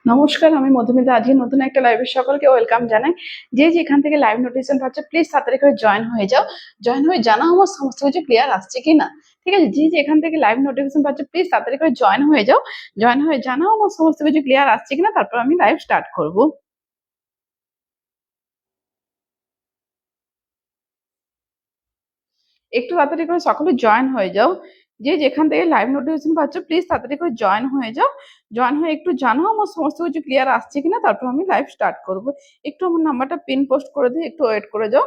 নমস্কার, আমি মধুমিতা। আজকে নতুন একটা লাইভে সকলকে ওয়েলকাম জানাই। যে যেখান থেকে লাইভ নোটিফিকেশন পাচ্ছ প্লিজ তাড়াতাড়ি করে জয়েন হয়ে যাও। জয়েন হয়ে জানাও আমার সমস্ত কিছু ক্লিয়ার আসছে কিনা। ঠিক আছে, যে যেখান থেকে লাইভ নোটিফিকেশন পাচ্ছ প্লিজ তাড়াতাড়ি করে জয়েন হয়ে যাও। জয়েন হয়ে জানাও আমার সমস্ত কিছু ক্লিয়ার আসছে কিনা, তারপর আমি লাইভ স্টার্ট করব। একটু তাড়াতাড়ি করে সকলে জয়েন হয়ে যাও। যে যেখান থেকে লাইভ নোটিফিকেশন পাচ্ছ প্লিজ তাড়াতাড়ি করে জয়েন হয়ে যাও। জয়েন হয়ে একটু জানাও আমার সমস্ত কিছু ক্লিয়ার আসছে কিনা, তারপর আমি লাইভ স্টার্ট করব। একটু আমার নাম্বারটা পিন পোস্ট করে দিয়ে একটু ওয়েট করে যাও।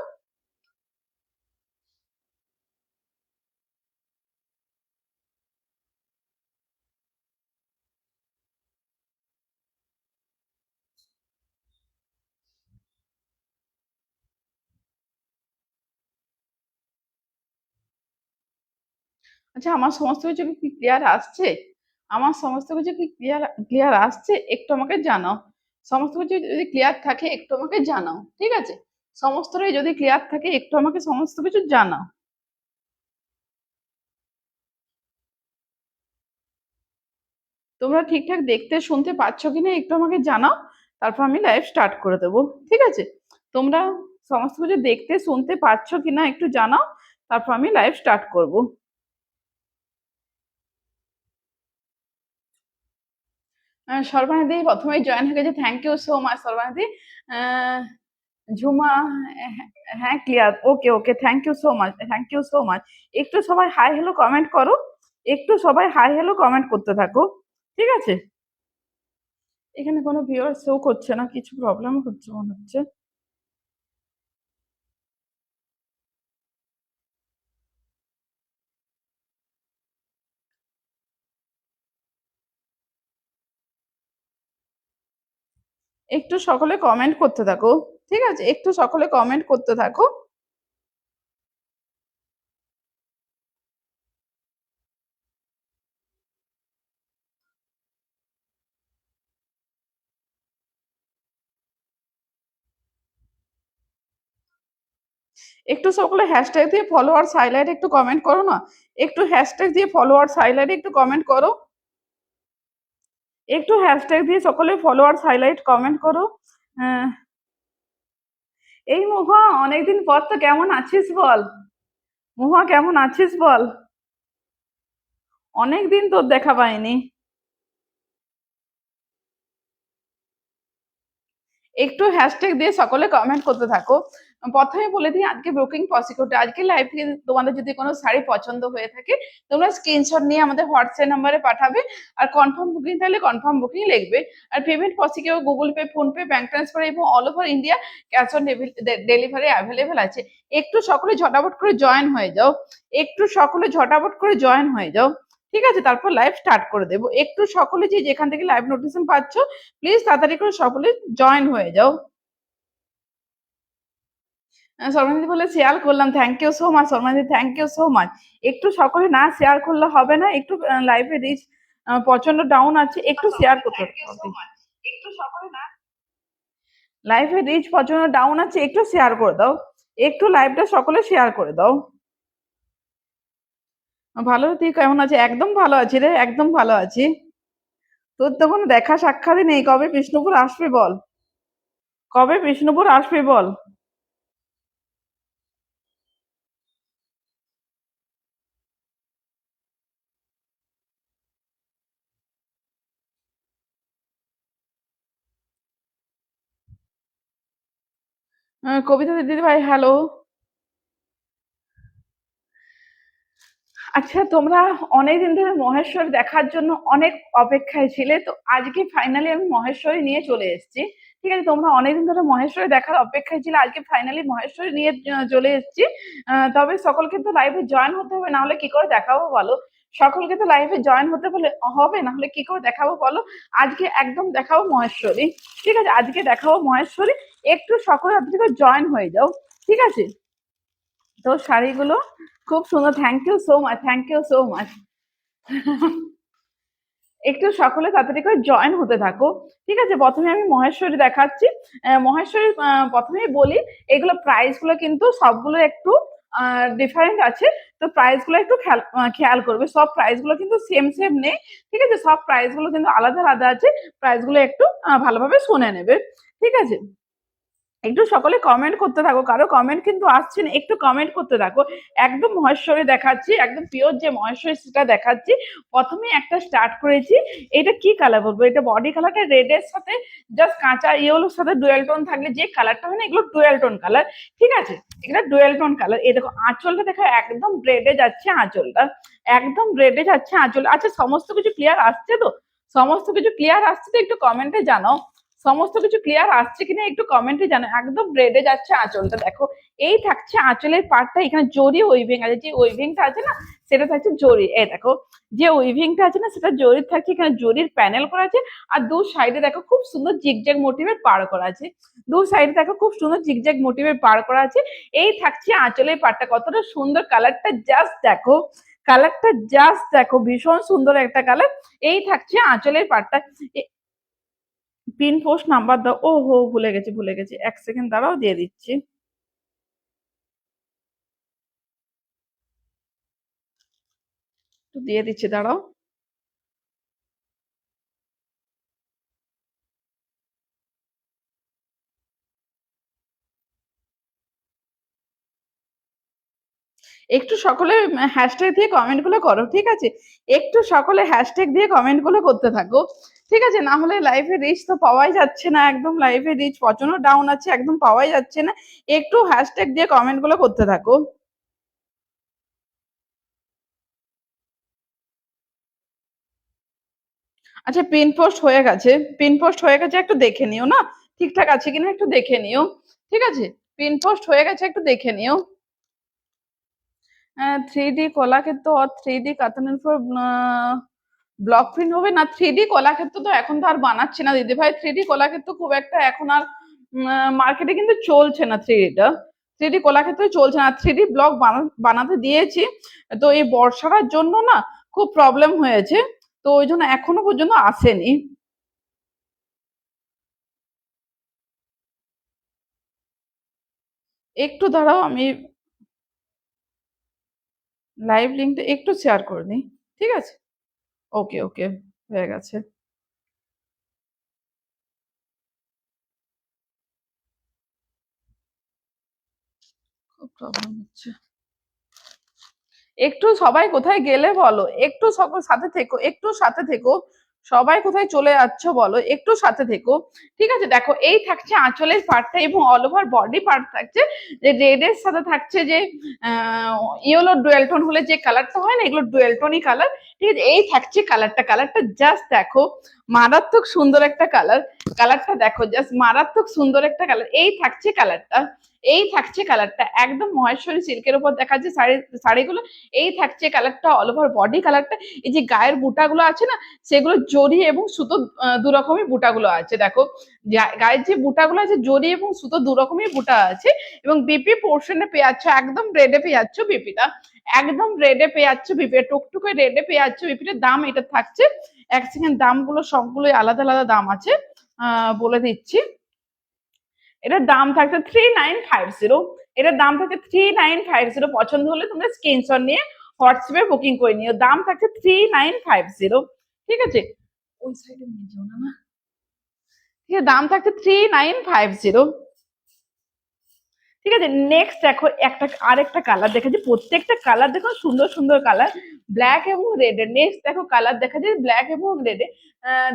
আচ্ছা, আমার সমস্ত কিছু কি ক্লিয়ার আসছে? আমার সমস্ত কিছু কি ক্লিয়ার ক্লিয়ার আসছে? একটু আমাকে জানাও। সমস্ত কিছু যদি ক্লিয়ার থাকে একটু আমাকে জানাও। ঠিক আছে, সমস্তটাই যদি ক্লিয়ার থাকে একটু আমাকে সমস্ত কিছু জানাও। তোমরা ঠিকঠাক দেখতে শুনতে পাচ্ছ কিনা একটু আমাকে জানাও, তারপর আমি লাইভ স্টার্ট করে দেবো। ঠিক আছে, তোমরা সমস্ত কিছু দেখতে শুনতে পাচ্ছ কিনা একটু জানাও, তারপর আমি লাইভ স্টার্ট করব। সর্বানিধি প্রথমেই জয়েন হয়ে গেছে, thank you so much Sarbanidhi. Jhuma, হ্যাঁ clear, okay okay, thank you so much, thank you so much. একটু সবাই হাই হ্যালো কমেন্ট করো, একটু সবাই হাই হ্যালো কমেন্ট করতে থাকো। ঠিক আছে, এখানে কোনো ভিউয়ার শো করছে না, কিছু প্রবলেম হচ্ছে মনে হচ্ছে। একটু সকলে কমেন্ট করতে থাকো। ঠিক আছে, একটু সকলে কমেন্ট করতে থাকো। একটু সকলে হ্যাশট্যাগ দিয়ে ফলোয়ার্স হাইলাইট একটু কমেন্ট করো না। একটু হ্যাশট্যাগ দিয়ে ফলোয়ার্স হাইলাইট একটু কমেন্ট করো। একটু হ্যাশট্যাগ দিয়ে সকলে ফলোয়ার্স হাইলাইট কমেন্ট করো। এই মহুয়া, অনেকদিন পর তো, কেমন আছিস বল? মহুয়া কেমন আছিস বল? অনেকদিন তোর দেখা পাইনি। একটু হ্যাশট্যাগ দিয়ে সকলে কমেন্ট করতে থাকো। প্রথমে বলে দিই, আজকে বুকিং প্রসিকিউটর, আজকে লাইভ থেকে তোমাদের যদি কোনো শাড়ি পছন্দ হয়ে থাকে তোমরা স্ক্রিনশট নিয়ে আমাদের হোয়াটসঅ্যাপ নাম্বারে পাঠাবে। আর কনফার্ম বুকিং থাকলে কনফার্ম বুকিং লিখবে। আর payment prosecutor Google Pay, PhonePe, bank transfer এবং all over India cash on delivery available আছে। একটু সকলে ঝটাপট করে জয়েন হয়ে যাও। একটু সকলে ঝটাপট করে জয়েন হয়ে যাও। ঠিক আছে, তারপর লাইভ স্টার্ট করে দেবো। একটু সকলে যে যেখান থেকে লাইভ নোটিফিকেশন পাচ্ছ প্লিজ তাড়াতাড়ি করে সকলে জয়েন হয়ে যাও। সর্বানিধি বলে শেয়ার করলাম, thank you so much Sarbanidhi, thank you so much. একটু সকলে না শেয়ার করলে হবে না, একটু লাইভে রিচ প্রচন্ড ডাউন আছে, একটু শেয়ার করতে হবে। একটু সকলে না, লাইভে রিচ প্রচন্ড ডাউন আছে, একটু শেয়ার করে দাও। একটু লাইভটা সকলে শেয়ার করে দাও। ভালো, তুই কেমন আছে? একদম ভালো আছি রে, একদম ভালো আছি। তোর তো কোনো দেখা সাক্ষাৎই নেই, কবে বিষ্ণুপুর আসবি বল? কবে বিষ্ণুপুর আসবি বল? কবিতা দিদি ভাই হ্যালো। আচ্ছা, তোমরা অনেকদিন ধরে মহেশ্বরী দেখার জন্য অনেক অপেক্ষায় ছিলে, তো আজকে ফাইনালি আমি মহেশ্বরী নিয়ে চলে এসেছি। ঠিক আছে, তোমরা অনেকদিন ধরে মহেশ্বরী দেখার অপেক্ষায় ছিলে, আজকে ফাইনালি মহেশ্বরী নিয়ে চলে এসেছি। তবে সকলকে তো লাইভে জয়েন হতে হবে, না হলে কি করে দেখাবো বলো? সকলকে তো লাইভে জয়েন হতে বলে হবে, না হলে কি করে দেখাবো বলো? আজকে একদম দেখাবো মহেশ্বরী। ঠিক আছে, আজকে দেখাবো মহেশ্বরী। একটু সকলে আপনি জয়েন হয়ে যাও। ঠিক আছে, তো শাড়িগুলো খুব সুন্দর। Thank you so much, thank you so much. একটু সকলে তাড়াতাড়ি করে জয়েন হতে থাকো। ঠিক আছে, প্রথমে আমি মহেশ্বরী দেখাচ্ছি। মহেশ্বরী প্রথমেই বলি, এগুলো প্রাইস গুলো কিন্তু সবগুলো একটু ডিফারেন্ট আছে। তো প্রাইস গুলো একটু খেয়াল করবে, সব প্রাইস গুলো কিন্তু সেম সেম নেই। ঠিক আছে, সব প্রাইস গুলো কিন্তু আলাদা আলাদা আছে। প্রাইস গুলো একটু ভালোভাবে শুনে নেবে। ঠিক আছে, একটু সকলে কমেন্ট করতে থাকো, কারো কমেন্ট কিন্তু আসছে না, একটু কমেন্ট করতে থাকো। একদম মহেশ্বরী দেখাচ্ছি, একদম পিওর যে মহেশ্বরী সেটা দেখাচ্ছি। প্রথমে একটা স্টার্ট করেছি। এটা কি কালার বলবো, এটা বডি কালারটা রেড এর সাথে জাস্ট কাঁচা ইয়েলোর সাথে ডুয়েল টোন থাকলে যে কালারটা হয় না, এগুলো ডুয়েল টোন কালার। ঠিক আছে, এটা ডুয়েল টোন কালার। এই দেখো আঁচলটা দেখো, একদম রেডে যাচ্ছে আঁচলটা, একদম রেডে যাচ্ছে আঁচল। আচ্ছা, সমস্ত কিছু ক্লিয়ার আসছে তো? সমস্ত কিছু ক্লিয়ার আসছে তো? একটু কমেন্টে জানাও সমস্ত কিছু ক্লিয়ার আসছে কিনা, একটু কমেন্টে জানো। একদম রেডে যাচ্ছে আঁচলটা, দেখো এই থাকছে আঁচলের পার্টটা, এখানে জরি উইভিং আছে, যে উইভিংটা আছে না সেটা থাকছে জরি। এই দেখো যে উইভিংটা আছে না সেটা জরির থাকছে, এখানে জরির প্যানেল করা আছে। আর দু সাইডে দেখো খুব সুন্দর জিগজ্যাগ মোটিভের পাড় করা আছে। দু সাইডে দেখো খুব সুন্দর জিগজ্যাগ মোটিভের পাড় করা আছে। এই থাকছে আঁচলের পার্টটা, কতটা সুন্দর কালারটা জাস্ট দেখো, কালারটা জাস্ট দেখো, ভীষণ সুন্দর একটা কালার। এই থাকছে আঁচলের পার্টটা। পিন পোস্ট নাম্বার দাও। ও হো, ভুলে গেছি ভুলে গেছি, এক সেকেন্ড দাঁড়াও, দিয়ে দিচ্ছি। তো দিয়ে দিচ্ছি, দাঁড়াও। একটু সকলে হ্যাশট্যাগ দিয়ে কমেন্ট গুলো করো। ঠিক আছে, একটু সকলে হ্যাশট্যাগ দিয়ে কমেন্ট গুলো করতে থাকো। ঠিক আছে, না হলে লাইফে রিচ তো পাওয়াই যাচ্ছে না, একদম লাইফে রিচ প্রচন্ড ডাউন আছে, একদম পাওয়াই যাচ্ছে না। একটু হ্যাশট্যাগ দিয়ে কমেন্ট গুলো করতে থাকো। আচ্ছা, পিন পোস্ট হয়ে গেছে, পিন পোস্ট হয়ে গেছে, একটু দেখে নিও না ঠিকঠাক আছে কিনা, একটু দেখে নিও। ঠিক আছে, পিন পোস্ট হয়ে গেছে, একটু দেখে নিও। 3D কলাক্ষেত্র আর 3D কাতানের উপর ব্লক প্রিন্ট হবে না। 3D কলাক্ষেত্র তো এখন তো আর বানাচ্ছে না দিদি ভাই, 3D কলাক্ষেত্র খুব একটা এখন আর মার্কেটে কিন্তু চলছে না। 3Dটা 3D কলাক্ষেত্র চলছে না। 3D ব্লক বানাতে দিয়েছি, তো এই বর্ষার জন্য না খুব প্রবলেম হয়েছে, তো ওই জন্য এখনো পর্যন্ত আসেনি। একটু দাঁড়াও, আমি লাইভ লিঙ্কটা একটু শেয়ার করে নিই। ঠিক আছে, ওকে ওকে, হয়ে গেছে। খুব প্রবলেম হচ্ছে। একটু সবাই কোথায় গেলে বলো, একটু সকল সাথে থেকো, একটু সাথে থেকো। সবাই কোথায় চলে যাচ্ছ বলো, একটু সাথে থেকো। ঠিক আছে, দেখো এই থাকছে আঁচলের পার্টটা, এবং অল ওভার বডি পার্ট থাকছে যে রেড এর সাথে থাকছে যে ইয়েলো ডুয়েল টোন হলে যে কালারটা হয় না, এগুলো ডুয়েল টোনই কালার। ঠিক আছে, এই থাকছে কালারটা, কালারটা জাস্ট দেখো, মারাত্মক সুন্দর একটা কালার। কালারটা দেখো, জাস্ট মারাত্মক সুন্দর একটা কালার। এই থাকছে কালারটা, এই থাকছে কালারটা, একদম মহেশ্বরী সিল্কের উপর দেখাচ্ছে শাড়িগুলো। এই থাকছে কালারটা, অল ওভার বডি কালারটা। এই যে গায়ের বুটাগুলো আছে না, সেগুলো জরি এবং সুতো, দু রকমই বুটাগুলো আছে। দেখো গায়ের যে বুটাগুলো আছে, জরি এবং সুতো দু রকমই বুটা আছে। এবং বিপি পোর্শনে পেয়ে যাচ্ছ, একদম রেডে পেয়ে যাচ্ছ বিপিটা, একদম রেডে পেয়ে যাচ্ছ বিপি, টুকটুকে রেডে পেয়ে যাচ্ছ বিপিটার দাম এটা থাকছে। এক সেকেন্ড, দামগুলো সবগুলোই আলাদা আলাদা দাম আছে, বলে দিচ্ছি। এটার দাম থাকছে 3950। এটার দাম থাকছে 3950। পছন্দ হলে তোমরা স্ক্রিনশট নিয়ে হোয়াটসঅ্যাপে বুকিং করে নিও। দাম থাকছে 3950। ঠিক আছে, ওই সাইডে নিয়ে যাও না না। ঠিক আছে, দাম থাকছে 3950। ঠিক আছে। নেক্সট দেখো আরেকটা কালার দেখাচ্ছি, প্রত্যেকটা কালার দেখো সুন্দর সুন্দর কালার, ব্ল্যাক এবং রেড। নেক্সট দেখো কালার দেখা যায় ব্ল্যাক এবং রেড।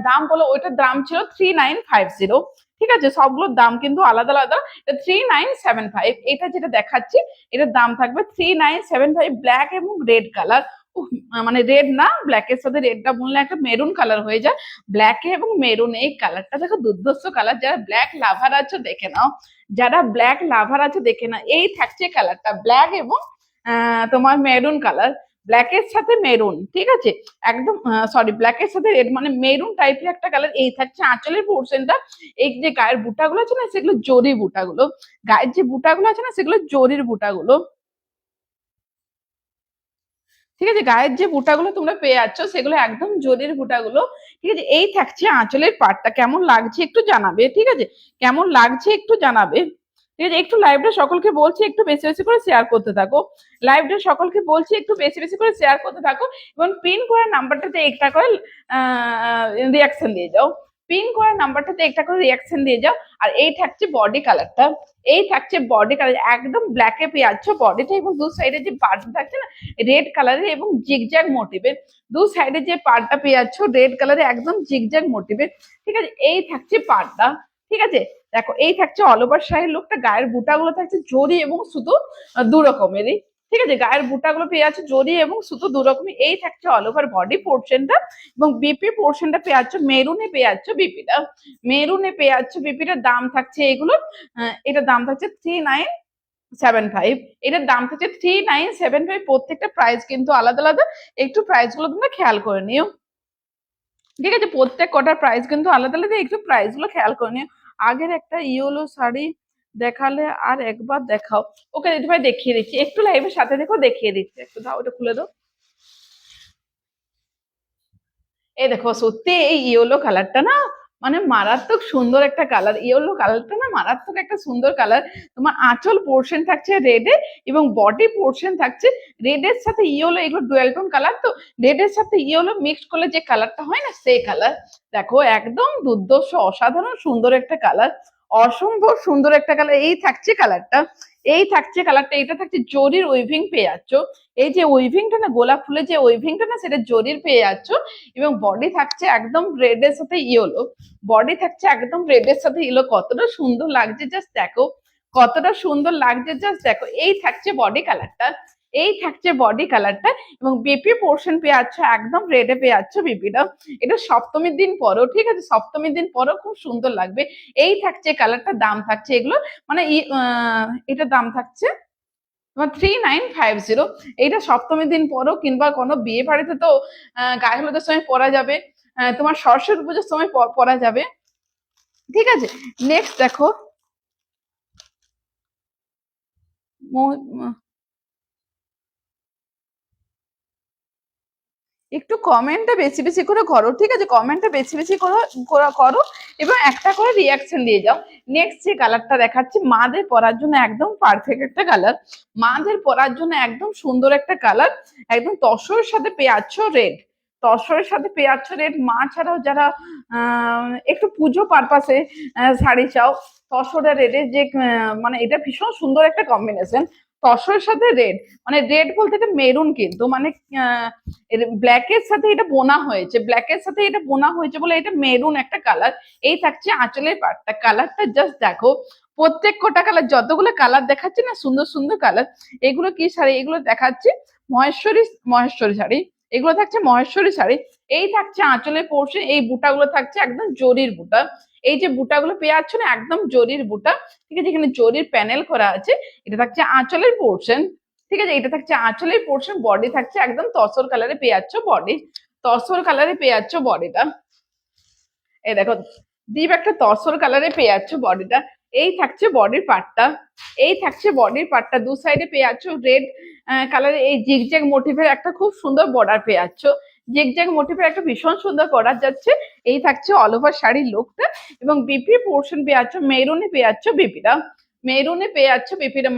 দাম বলো, ওইটার দাম ছিল 3950। ঠিক আছে, সবগুলোর দাম কিন্তু আলাদা আলাদা। 3975। এটা যেটা দেখাচ্ছি এটার দাম থাকবে 3975, ব্ল্যাক এবং রেড কালার। মানে রেড না, ব্ল্যাকের সাথে রেডটা বললে একটা মেরুন কালার হয়ে যায়। ব্ল্যাক এবং মেরুন এই কালারটা দেখো দুর্ধর্ষ কালার। যারা ব্ল্যাক লাভার আছো দেখে নাও, যারা ব্ল্যাক লাভার আছে দেখে না। এই থাকছে কালারটা ব্ল্যাক এবং তোমার মেরুন কালার, ব্ল্যাকের সাথে মেরুন। ঠিক আছে, একদম সরি, ব্ল্যাকের সাথে রেড মানে মেরুন টাইপের একটা কালার। এই থাকছে আঁচলের পোর্শনটা। এই যে গায়ের বুটাগুলো আছে না, সেগুলো জরি বুটাগুলো। গায়ের যে বুটাগুলো আছে না, সেগুলো জরির বুটাগুলো। ঠিক আছে, গায়ের যে বুটাগুলো তোমরা পেয়ে যাচ্ছ সেগুলো একদম জরির বুটাগুলো। ঠিক আছে, এই থাকছে আঁচলের পাটটা। কেমন লাগছে একটু জানাবে। ঠিক আছে, কেমন লাগছে একটু জানাবে। ঠিক আছে, একটু লাইভটা সকলকে বলছি একটু বেশি বেশি করে শেয়ার করতে থাকো। লাইভটা সকলকে বলছি একটু বেশি বেশি করে শেয়ার করতে থাকো, এবং পিন করার নাম্বারটাতে একটা করে রিয়াকশন দিয়ে যাও। পিন করার নাম্বারটাতে একটা করে রিয়াকশন দিয়ে যাও। আর এই থাকছে বডি কালারটা। এই থাকছে বডি কালার, একদম ব্ল্যাকে পেয়ে যাচ্ছ বডিটা, এবং দু সাইডে যে বাটন থাকছে না রেড কালারের এবং জিগজ্যাগ মোটিভের। দু সাইডে যে পার্টটা পেয়ে যাচ্ছ রেড কালারের একদম জিগজ্যাগ মোটিভের। ঠিক আছে, এই থাকছে পার্টটা। ঠিক আছে, দেখো এই থাকছে অল ওভার শাড়ির লুকটা। গায়ের বুটাগুলো থাকছে জরি এবং সুতো দু রকমেরই। ঠিক আছে, গায়ের বুটাগুলো পেয়ে যাচ্ছে জরি এবং সুতো দু রকমের। এই থাকছে অল ওভার বডি পোর্শনটা, এবং বিপি পোর্শনটা পেয়ে যাচ্ছ মেরুনে পেয়ে যাচ্ছ বিপিটা। মেরুনে পেয়ে যাচ্ছ বিপিটার দাম থাকছে এগুলো, এটার দাম থাকছে 3975। এটার দাম থাকছে 3975। প্রত্যেকটা প্রাইস কিন্তু আলাদা আলাদা, একটু প্রাইস গুলো তোমরা খেয়াল করে নিও। ঠিক আছে, প্রত্যেক কটার প্রাইস কিন্তু আলাদা আলাদা, একটু প্রাইস গুলো খেয়াল করে নিও। আগের একটা ইয়েলো শাড়ি দেখালে আর একবার দেখাও। ওকে দিদি ভাই দেখিয়ে দিচ্ছি, একটু লাইভের সাথে দেখো, দেখিয়ে দিচ্ছি। একটু দাও, ওটা খুলে দাও। এই দেখো, সত্যি এই ইয়েলো কালারটা না মানে মারাত্মক সুন্দর একটা কালার। ইয়েলো কালারটা না মারাত্মক একটা সুন্দর কালার। তোমার আঁচল পোর্শন থাকছে রেডে, এবং বডি পোর্শন থাকছে রেডের সাথে ইয়েলো। এগুলো ডুয়াল টোন কালার, তো রেডের সাথে ইয়েলো মিক্সড করলে যে কালারটা হয় না, সেই কালার। দেখো একদম দুর্ধর্ষ অসাধারণ সুন্দর একটা কালার, অসম্ভব সুন্দর একটা কালার। এই থাকছে কালারটা, এই থাকছে কালারটা। এটা থাকছে জরির উইভিং পেয়ে যাচ্ছ। এই যে উইভিংটা না, গোলাপ ফুলের যে উইভিংটা না, সেটা জরির পেয়ে যাচ্ছ। এবং বডি থাকছে একদম রেড এর সাথে ইয়েলো। বডি থাকছে একদম রেড এর সাথে ইয়েলো। কতটা সুন্দর লাগছে জাস্ট দেখো, কতটা সুন্দর লাগছে জাস্ট দেখো। এই থাকছে বডি কালারটা, এই থাকছে বডি কালারটা। এবং বিপি পোর্শন পেয়ে যাচ্ছ একদম রেডে পেয়ে যাচ্ছ বিপিটা। এটা সপ্তমীর দিন পরেও, ঠিক আছে, সপ্তমীর দিন পরেও খুব সুন্দর লাগবে। এই থাকছে কালারটা, দাম থাকছে এগুলো মানে এটা দাম থাকছে তোমার 3950। এইটা সপ্তমীর দিন পরও কিংবা কোনো বিয়ে বাড়িতে তো গায়ে হলুদের সময় পরা যাবে, তোমার সরস্বতী পুজোর সময় পরা যাবে। ঠিক আছে, নেক্সট দেখো একটু কমেন্টটা বেশি বেশি করে করো। ঠিক আছে, কমেন্টটা বেশি বেশি করো, এবং একটা করে রিয়াকশন দিয়ে যাও। নেক্সট যে কালারটা দেখাচ্ছি মাদের পরার জন্য একদম পারফেক্ট একটা কালার, মাদের পরার জন্য একদম সুন্দর একটা কালার। একদম তসরের সাথে পেয়াচ্ছ রেড, তসরের সাথে পেয়াচ্ছ রেড। মা ছাড়াও যারা একটু পুজো পারপাসে শাড়ি চাও, তসরের রেডের যে মানে এটা ভীষণ সুন্দর একটা কম্বিনেশন। তসরের সাথে রেড, মানে রেড বলতে এটা মেরুন, কিন্তু মানে ব্ল্যাকের সাথে এটা বোনা হয়েছে, ব্ল্যাকের সাথে এটা বোনা হয়েছে বলে এটা মেরুন একটা কালার। এই থাকছে আঁচলের পাটটা। কালারটা জাস্ট দেখো, প্রত্যেক কটা কালার, যতগুলো কালার দেখাচ্ছে না সুন্দর সুন্দর কালার। এগুলো কি শাড়ি? এগুলো দেখাচ্ছে মহেশ্বরী, মহেশ্বরী শাড়ি। এগুলো থাকছে মহেশ্বরী শাড়ি। এই থাকছে আঁচলের পোর্শন। এই বুটাগুলো থাকছে একদম জরির বুটা। এই যে বুটাগুলো পেয়ে যাচ্ছ না, একদম জরির বুটা। ঠিক আছে, এখানে জরির প্যানেল করা আছে। এটা থাকছে আঁচলের পোর্শন। ঠিক আছে, এটা থাকছে আঁচলের পোর্শন। বডি থাকছে একদম তসর কালারে পেয়ে যাচ্ছ বডি, তসর কালারে পেয়ে যাচ্ছ বডিটা। এই দেখো ডিপ একটা তসর কালারে পেয়ে যাচ্ছ বডিটা। এই থাকছে বডির পার্টটা, এই থাকছে বডির পার্টটা। দু সাইডে পেয়ে যাচ্ছ রেড কালারে এই জিগজ্যাগ মোটিভের একটা খুব সুন্দর বর্ডার পেয়ে যাচ্ছ। জিগজ্যাগ মোটিভের একটা ভীষণ সুন্দর বর্ডার যাচ্ছে। এই থাকছে অল ওভার শাড়ির লুকটা। এবং বিপি পোর্শন পেয়ে যাচ্ছ মেরুনে পেয়ে যাচ্ছ বিপিটা, মেরুনে পেয়ে যাচ্ছ বিপিটা।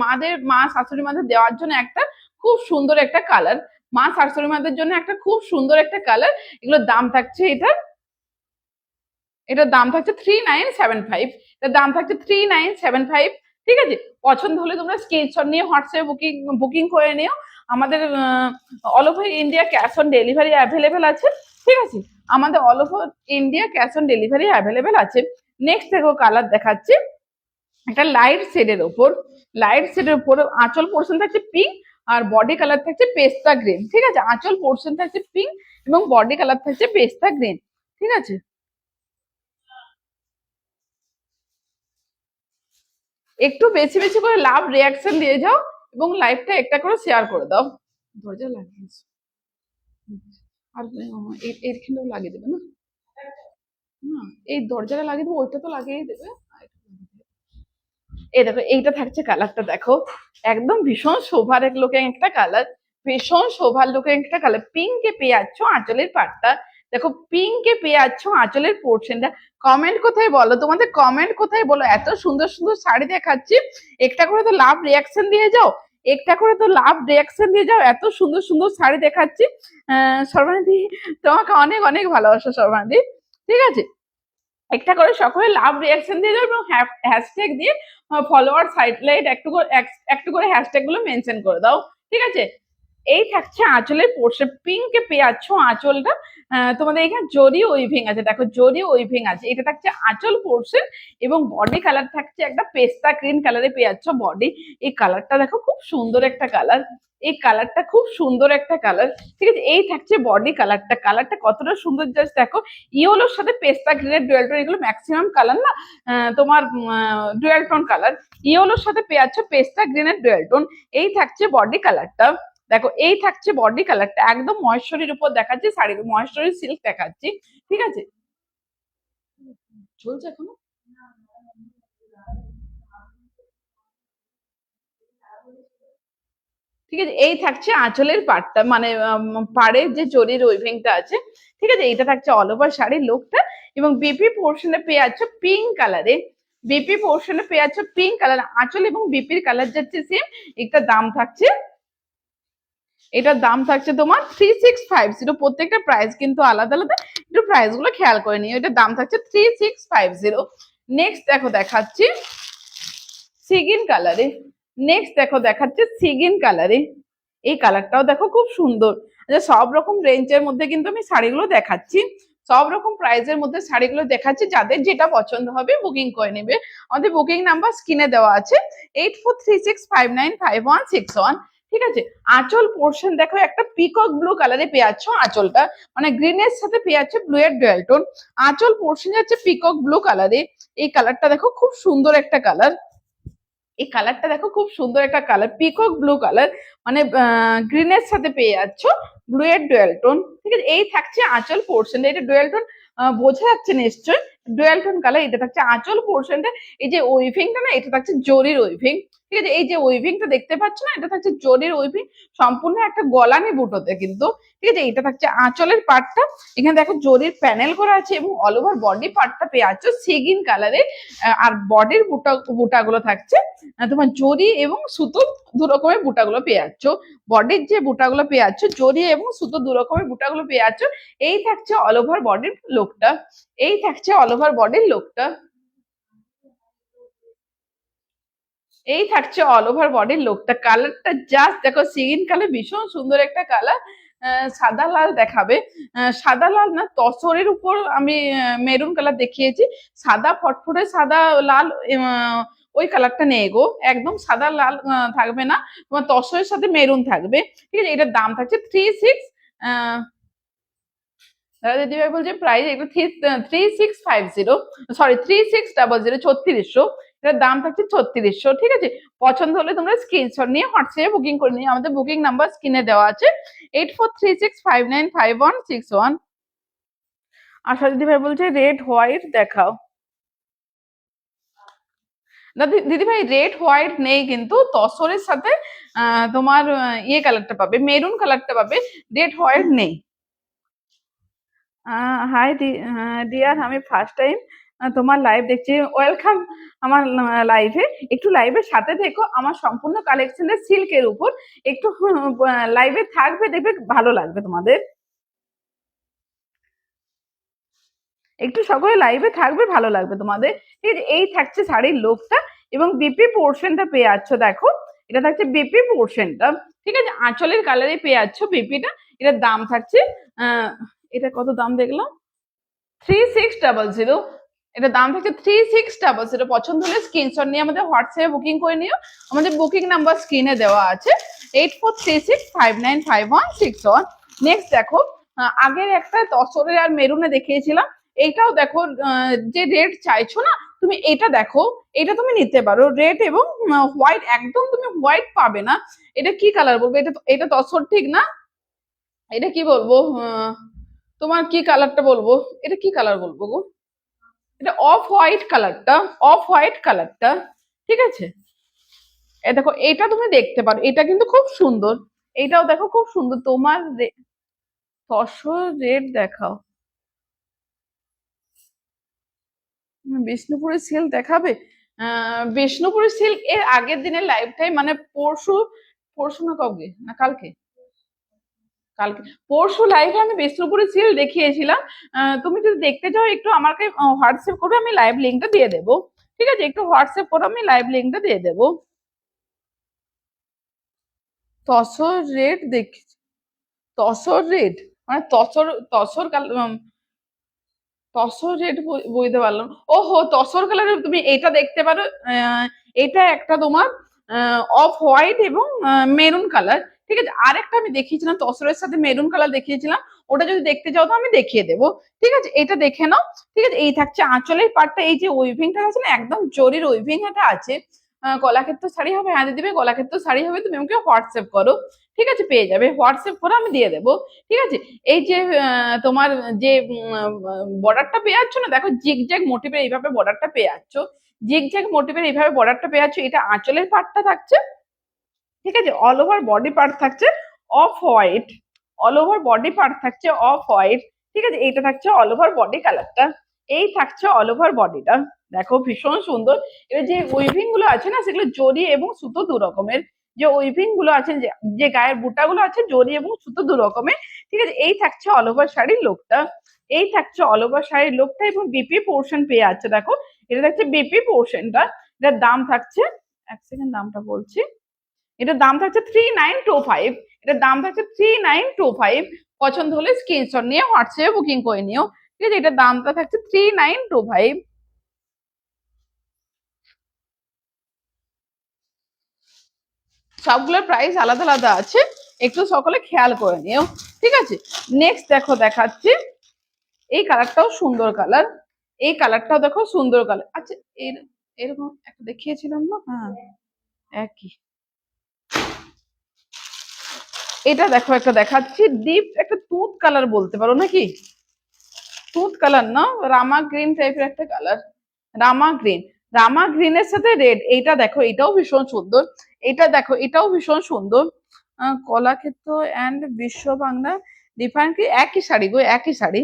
মা শাশুড়ি মাদের দেওয়ার জন্য একটা খুব সুন্দর একটা কালার, মা শাশুড়ি মাদের জন্য একটা খুব সুন্দর একটা কালার। এগুলোর দাম থাকছে এটার দাম থাকছে 3975। এটার দাম থাকছে 3975। ঠিক আছে, পছন্দ হলে তোমরা স্ক্রিনশট নিয়ে হোয়াটসঅ্যাপে বুকিং বুকিং করে নিও। আমাদের all over India cash on delivery available আছে। ঠিক আছে, আমাদের all over India cash on delivery available আছে। নেক্সট দেখো কালার দেখাচ্ছি, একটা লাইট শেডের ওপর, লাইট শেডের উপর আঁচল পোর্শন থাকছে পিঙ্ক আর বডি কালার থাকছে পেস্তা গ্রিন। ঠিক আছে, আঁচল পোর্শন থাকছে পিঙ্ক এবং বডি কালার থাকছে পেস্তা গ্রিন। ঠিক আছে, একটু বেশি বেশি করে লাভ রিয়াকশন দিয়ে যাও এবং লাইভটা একটা করে শেয়ার করে দাও। দরজা লাগিয়েছো আর এইখানেও লাগিয়ে দেবে না? না, এই দরজাটা লাগিয়ে দেবো, ওইটা তো লাগিয়ে দেবে। এই দেখো এইটা থাকছে কালারটা, দেখো একদম ভীষণ শোভার এক লুকিং একটা কালার, ভীষণ শোভার লুকিং একটা কালার। পিঙ্কে পেয়ে যাচ্ছ আঁচলের পাটটা, দেখো পিঙ্কে পেয়ে যাচ্ছ আঁচলের পোর্শনটা। কমেন্ট কোথায় বলো, তোমাদের কমেন্ট কোথায় বলো, এত সুন্দর সুন্দর শাড়ি দেখাচ্ছি, একটা করে তো লাভ রিয়াকশন দিয়ে যাও, একটা করে তো লাভ রিয়াকশন দিয়ে যাও, এত সুন্দর সুন্দর শাড়ি দেখাচ্ছি। সর্বানিধি, তোমাকে অনেক অনেক ভালোবাসা সর্বানিধি। ঠিক আছে, একটা করে সকলে লাভ রিয়াকশন দিয়ে যাও এবং হ্যাশট্যাগ দিয়ে ফলোয়ার সাইডলাইট একটু করে হ্যাশট্যাগ গুলো মেনশন করে দাও। ঠিক আছে, এই থাকছে আঁচলের পোর্শন, পিঙ্কে পেয়ে যাচ্ছ আঁচলটা। তোমাদের এখানে জরি উইভিং আছে, দেখো জরি উইভিং আছে, এটা থাকছে আঁচল পোর্শন এবং বডি কালার থাকছে একটা পেস্তা গ্রিন কালারে পেয়ে যাচ্ছ বডি। এই কালারটা দেখো খুব সুন্দর একটা কালার, এই কালারটা খুব সুন্দর একটা কালার। ঠিক আছে, এই থাকছে বডি কালারটা, কালারটা কতটা সুন্দর জাস্ট দেখো। ইয়েলোর সাথে পেস্তা গ্রিনের ডুয়াল টোন, এগুলো ম্যাক্সিমাম কালার না তোমার ডুয়াল টোন কালার। ইয়েলোর সাথে পেয়ে যাচ্ছ পেস্তা গ্রিনের ডুয়াল টোন। এই থাকছে বডি কালারটা, দেখো এই থাকছে বডি কালারটা, একদম মহেশ্বরীর উপর দেখাচ্ছি শাড়ি, মহেশ্বরী সিল্ক দেখাচ্ছি। ঠিক আছে, চলছে এখনো। ঠিক আছে, এই থাকছে আঁচলের পাটটা, মানে পাড়ের যে জরির উইভিংটা আছে। ঠিক আছে, এইটা থাকছে অল ওভার শাড়ির লুকটা এবং বিপি পোর্শনে পেয়ে যাচ্ছ পিঙ্ক কালারে, বিপি পোর্শনে পেয়ে যাচ্ছ পিঙ্ক কালার, আঁচল এবং বিপির কালার যাচ্ছে সেম। একটা দাম থাকছে, এটার দাম থাকছে তোমার 3650, প্রত্যেকটা প্রাইস কিন্তু আলাদা আলাদা, একটু প্রাইস গুলো খেয়াল করে নিও। এটার দাম থাকছে 3650। নেক্সট দেখো দেখাচ্ছি সিগিন কালারে, নেক্সট দেখো দেখাচ্ছে সিগিন কালারে, এই কালারটাও দেখো খুব সুন্দর। আচ্ছা, সব রকম রেঞ্জের মধ্যে কিন্তু আমি শাড়িগুলো দেখাচ্ছি, সব রকম প্রাইসের মধ্যে শাড়িগুলো দেখাচ্ছি, যাদের যেটা পছন্দ হবে বুকিং করে নেবে। আমাদের বুকিং নাম্বার স্ক্রিনে দেওয়া আছে 8436595161। ঠিক আছে, আঁচল পোর্শন দেখো একটা পিকক ব্লু কালারে পেয়ে যাচ্ছ আঁচলটা, মানে গ্রিনের সাথে পেয়ে যাচ্ছে ব্লু এর ডুয়াল টোন। আঁচল পোর্শন যাচ্ছে পিকক ব্লু কালারে, এই কালারটা দেখো খুব সুন্দর একটা কালার, এই কালারটা দেখো খুব সুন্দর একটা কালার, পিকক ব্লু কালার, মানে গ্রিনের সাথে পেয়ে যাচ্ছ ব্লু এর ডুয়াল টোন। ঠিক আছে, এই থাকছে আঁচল পোর্শন, এটা ডুয়াল টোন বোঝা যাচ্ছে নিশ্চয়, ডুয়াল টোন কালার। এটা থাকছে আঁচল পোর্শনটা, এই যে উইভিংটা না, এটা থাকছে জরির উইভিং। ঠিক আছে, এই যে উইভিংটা দেখতে পাচ্ছ না, এটা থাকছে জরির উইভিং, সম্পূর্ণ একটা গলানি বুটোতে কিন্তু। ঠিক আছে, এটা থাকছে আঁচলের পার্টটা, এখানে দেখো জরির প্যানেল করা আছে এবং অল ওভার বডি পার্টটা পেয়ে যাচ্ছ সিগিন কালারে। আর বডির বুটাগুলো থাকছে তোমার জরি এবং সুতো, দু রকমের বুটাগুলো পেয়ে যাচ্ছ। বডির যে বুটাগুলো পেয়ে যাচ্ছ, জরি এবং সুতো দু রকমের বুটাগুলো পেয়ে যাচ্ছ। এই থাকছে অল ওভার বডির লুকটা, এই থাকছে অল ওভার বডির লুকটা, এই থাকছে অল ওভার বডির লুকটা। কালারটা জাস্ট দেখো সিগিন কালার, ভীষণ সুন্দর একটা কালার। সাদা লাল দেখাবে, সাদা লাল না, তসরের উপর আমি মেরুন কালার দেখিয়েছি, সাদা ফটফটে সাদা লাল ওই কালারটা নেই গো, একদম সাদা লাল থাকবে না, তোমার তসরের সাথে মেরুন থাকবে। ঠিক আছে, এটার দাম থাকছে 36, দাদা দিদিভাই বলছে প্রাইস এটা 3650, সরি 3600, 3600, এটার দাম থাকছে 3600। ঠিক আছে, পছন্দ হলে তোমরা স্ক্রিনশট নিয়ে হোয়াটসঅ্যাপে বুকিং করে নিও, আমাদের বুকিং নাম্বার স্ক্রিনে দেওয়া আছে 8436595161। আশা দিদিভাই বলছে রেড হোয়াইট দেখাও। দিদিভাই রেড হোয়াইট নেই, কিন্তু তসরের সাথে তোমার ইয়ে কালারটা পাবে, মেরুন কালারটা পাবে, রেড হোয়াইট নেই। হাই ডিয়ার, আমি ফার্স্ট টাইম তোমার লাইভ দেখছি, ওয়েলকাম আমার লাইভে। একটু লাইভের সাথে দেখো, আমার সম্পূর্ণ কালেকশনের সিল্কের উপর, একটু লাইভে থাকবে, দেখবে ভালো লাগবে তোমাদের, একটু সকলে লাইভে থাকবে ভালো লাগবে তোমাদের। ঠিক আছে, এই থাকছে শাড়ির লুকটা, এবং বিপি পোর্শনটা পেয়ে যাচ্ছ। দেখো এটা থাকছে বিপি পোর্শনটা, ঠিক আছে, আঁচলের কালারে পেয়ে যাচ্ছ বিপিটা। এটার দাম থাকছে এটা কত দাম দেখলাম, 3600। এটা দাম থাকছে 3600। পছন্দ হলে স্ক্রিনশট নিয়ে আমাদের হোয়াটসঅ্যাপে বুকিং করে নিও। আমাদের বুকিং নাম্বার স্ক্রিনে দেওয়া আছে 8436595161। নেক্সট দেখো, আগের একটা তসরের আর মেরুনে দেখিয়েছিলাম, এইটাও দেখো, যে রেড চাইছো না তুমি, এটা দেখো, এটা তুমি নিতে পারো রেড এবং হোয়াইট, একদম তুমি হোয়াইট পাবে না। এটা কি কালার বলবো, এটা এটা তসর ঠিক না, এটা কি বলবো, তোমার কি কালারটা বলবো, এটা কি কালার বলবো গো, এটা অফ হোয়াইট কালারটা, অফ হোয়াইট কালারটা, ঠিক আছে। এ দেখো এটা তুমি দেখতে পারো, এটা কিন্তু খুব সুন্দর, এইটাও দেখো খুব সুন্দর। তোমার তসর রেড দেখাও, বিষ্ণুপুরের সিল্ক দেখাবে। বিষ্ণুপুরের সিল্ক এর আগের দিনের লাইভটাই, মানে পরশু, পরশু না কবে না কালকে, কালকে পরশু লাইভে আমি বিষ্ণুপুরের সিল্ক দেখিয়েছিলাম। তুমি যদি দেখতে চাও একটু আমাকে হোয়াটসঅ্যাপ করো, আমি লাইভ লিঙ্কটা দিয়ে দেবো, ঠিক আছে, একটু হোয়াটসঅ্যাপ করো, আমি লাইভ লিঙ্কটা দিয়ে দেবো। তসর রেড দেখছি, তসর রেড মানে তসর, তসর তসর রেড বুঝতে পারলাম, ওহো তসর কালারের তুমি এটা দেখতে পারো। এটা একটা তোমার অফ হোয়াইট এবং মেরুন কালার, ঠিক আছে। আরেকটা আমি দেখিয়েছিলাম তসরের সাথে মেরুন কালার দেখিয়েছিলাম, ওটা যদি দেখতে চাও তো আমি দেখিয়ে দেবো, ঠিক আছে, এটা দেখে নাও, ঠিক আছে। এই থাকছে আঁচলের পাটটা, এই যে উইভিংটা আছে না, একদম জরির উইভিং এটা আছে। গলাক্ষেত্র শাড়ি হবে, হ্যাঁ দিবে, গলাক্ষেত্র শাড়ি হবে, তুমি আমাকে হোয়াটসঅ্যাপ করো, ঠিক আছে, পেয়ে যাবে, হোয়াটসঅ্যাপ করে আমি দিয়ে দেবো, ঠিক আছে। এই যে তোমার যে বর্ডারটা পেয়ে যাচ্ছ না, দেখো জিগজ্যাগ মোটিভের এইভাবে বর্ডারটা পেয়ে যাচ্ছ, জিগজ্যাগ মোটিভের এইভাবে বর্ডারটা পেয়ে যাচ্ছ, এটা আঁচলের পার্টটা থাকছে, ঠিক আছে। অল ওভার বডি পার্ট থাকছে off white, all over body part থাকছে অফ হোয়াইট, ঠিক আছে। এইটা থাকছে অল ওভার বডি কালারটা, এই থাকছে অল ওভার বডিটা, দেখো ভীষণ সুন্দর। এবার যে উইভিং গুলো আছে না, সেগুলো জরি এবং সুতো দু রকমের, যে উইভিং গুলো আছে, যে গায়ের বুটা গুলো আছে জরি এবং সুতো দু রকমের, ঠিক আছে। এই থাকছে অল ওভার শাড়ির লোকটা, এই থাকছে অল ওভার শাড়ির লোকটা, এবং বিপি পোর্শন পেয়ে যাচ্ছে, দেখো এটা থাকছে বিপি পোর্শনটা। এটার দাম থাকছে, এক সেকেন্ড দামটা বলছি, এটার দাম থাকছে 3925, এটার দাম থাকছে 3925। পছন্দ হলে স্ক্রিনশট নিয়ে হোয়াটসঅ্যাপে বুকিং করে নিও, ঠিক আছে। এটার দামটা থাকছে 3925। সবগুলোর প্রাইস আলাদা আলাদা আছে, একটু সকলে খেয়াল করে নিও, ঠিক আছে। নেক্সট দেখো দেখাচ্ছি, এই কালারটাও সুন্দর কালার, এই কালারটাও দেখো সুন্দর কালার, আচ্ছা এরকম একটা দেখিয়েছিলাম না, হ্যাঁ একই। এটা দেখো একটা দেখাচ্ছি, ডিপ একটা তুঁত কালার বলতে পারো নাকি, তুঁত কালার না, রামা গ্রিন টাইপের একটা কালার, রামা গ্রিন, রামা গ্রিনের সাথে রেড, এইটা দেখো এটাও ভীষণ সুন্দর, এটা দেখো এটাও ভীষণ সুন্দর। কলাক্ষেত্র অ্যান্ড বিশ্ব বাংলা ডিফারেন্ট কি, একই শাড়ি গো, একই শাড়ি,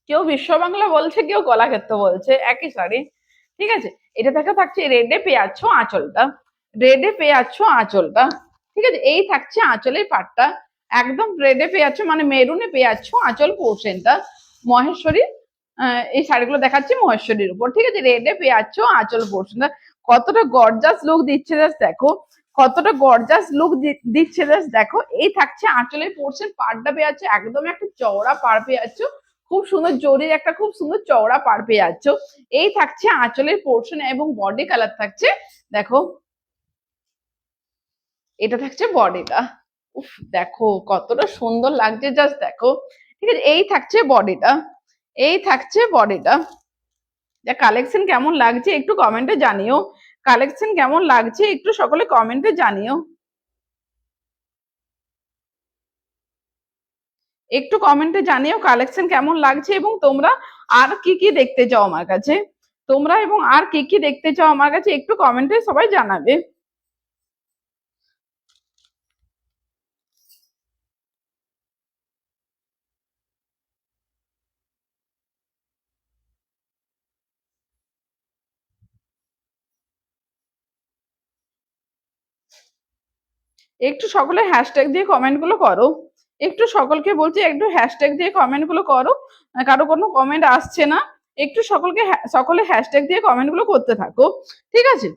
কেউ বিশ্ব বাংলা বলছে, কেউ কলাক্ষেত্র বলছে, একই শাড়ি, ঠিক আছে। এটা থেকে থাকছে রেডে পেয়ে যাচ্ছ আঁচলটা, রেডে পেয়ে যাচ্ছ আঁচলটা, ঠিক আছে। এই থাকছে আঁচলের পাটটা, একদম রেডে পেয়ে যাচ্ছ, মানে মেরুনে পেয়ে যাচ্ছ আঁচল পোর্শনটা, মহেশ্বরী, এই শাড়িগুলো দেখাচ্ছি মহেশ্বরীর উপর, ঠিক আছে। রেডে পেয়ে যাচ্ছ আঁচল পোর্শনটা, কতটা গর্জাস লুক দিচ্ছে জাস্ট দেখো, কতটা গর্জাস লুক দিচ্ছে জাস্ট দেখো। এই থাকছে আঁচলের পোর্শন, পাড়টা পেয়ে যাচ্ছে একদম একটা চওড়া পাড় পেয়ে যাচ্ছ, খুব সুন্দর জরির একটা খুব সুন্দর চওড়া পাড় পেয়ে যাচ্ছ। এই থাকছে আঁচলের পোর্শন এবং বডি কালার থাকছে, দেখো এটা থাকছে বডিটা, উফ দেখো কতটা সুন্দর লাগছে জাস্ট দেখো, ঠিক আছে। এই থাকছে বডিটা, এই থাকছে বডিটা। যা কালেকশন কেমন লাগছে একটু কমেন্টে জানিও, কালেকশন কেমন লাগছে একটু সকলে কমেন্টে জানিও, একটু কমেন্টে জানিও কালেকশন কেমন লাগছে, এবং তোমরা আর কি কি দেখতে চাও আমার কাছে, তোমরা এবং আর কি কি দেখতে চাও আমার কাছে একটু কমেন্টে সবাই জানাবে। একটু সকলে হ্যাশট্যাগ দিয়ে কমেন্ট গুলো করো, একটু সকলকে বলছি একটু হ্যাশট্যাগ দিয়ে কমেন্ট গুলো করো, কারো কোনো কমেন্ট আসছে না, একটু সকলে হ্যাশট্যাগ দিয়ে কমেন্ট গুলো করতে থাকো, ঠিক আছে।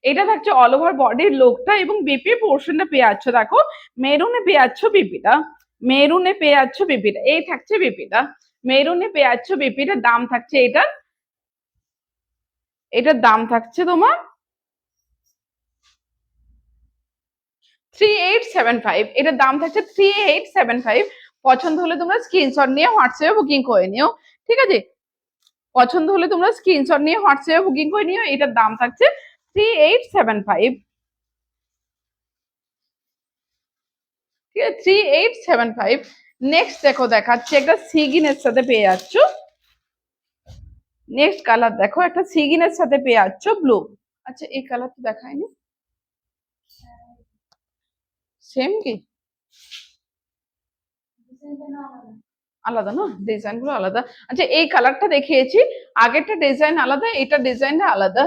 এটা থাকছে অল ওভার বডির লুকটা এবং বিপি পোর্শনটা পেয়ে যাচ্ছ, দেখো মেরুনে পেয়ে যাচ্ছ বিপিটা, মেরুনে পেয়ে যাচ্ছ বিপিটা, এই থাকছে বিপিটা, মেরুনে পেয়ে যাচ্ছ বিপিটার দাম থাকছে এটার দাম থাকছে তোমার 3875, এটার দাম থাকছে 3875। পছন্দ হলে তোমরা স্ক্রিনশট নিয়ে হোয়াটসঅ্যাপে বুকিং করে নিও, ঠিক আছে। পছন্দ হলে তোমরা স্ক্রিনশট নিয়ে হোয়াটসঅ্যাপে বুকিং করে নিও, এটার দাম থাকছে 3875, ঠিক আছে 3875। নেক্সট দেখো দেখাচ্ছি একটা সিগিনের সাথে পেয়ে যাচ্ছ, নেক্সট কালার দেখো একটা সিগিনের সাথে পেয়ে যাচ্ছ ব্লু। আচ্ছা এই কালার তো দেখায়নি, সেম কি আলাদা না, ডিজাইন গুলো আলাদা। আচ্ছা এই কালারটা দেখিয়েছি, আগেরটা ডিজাইন আলাদা, এটা ডিজাইনটা আলাদা।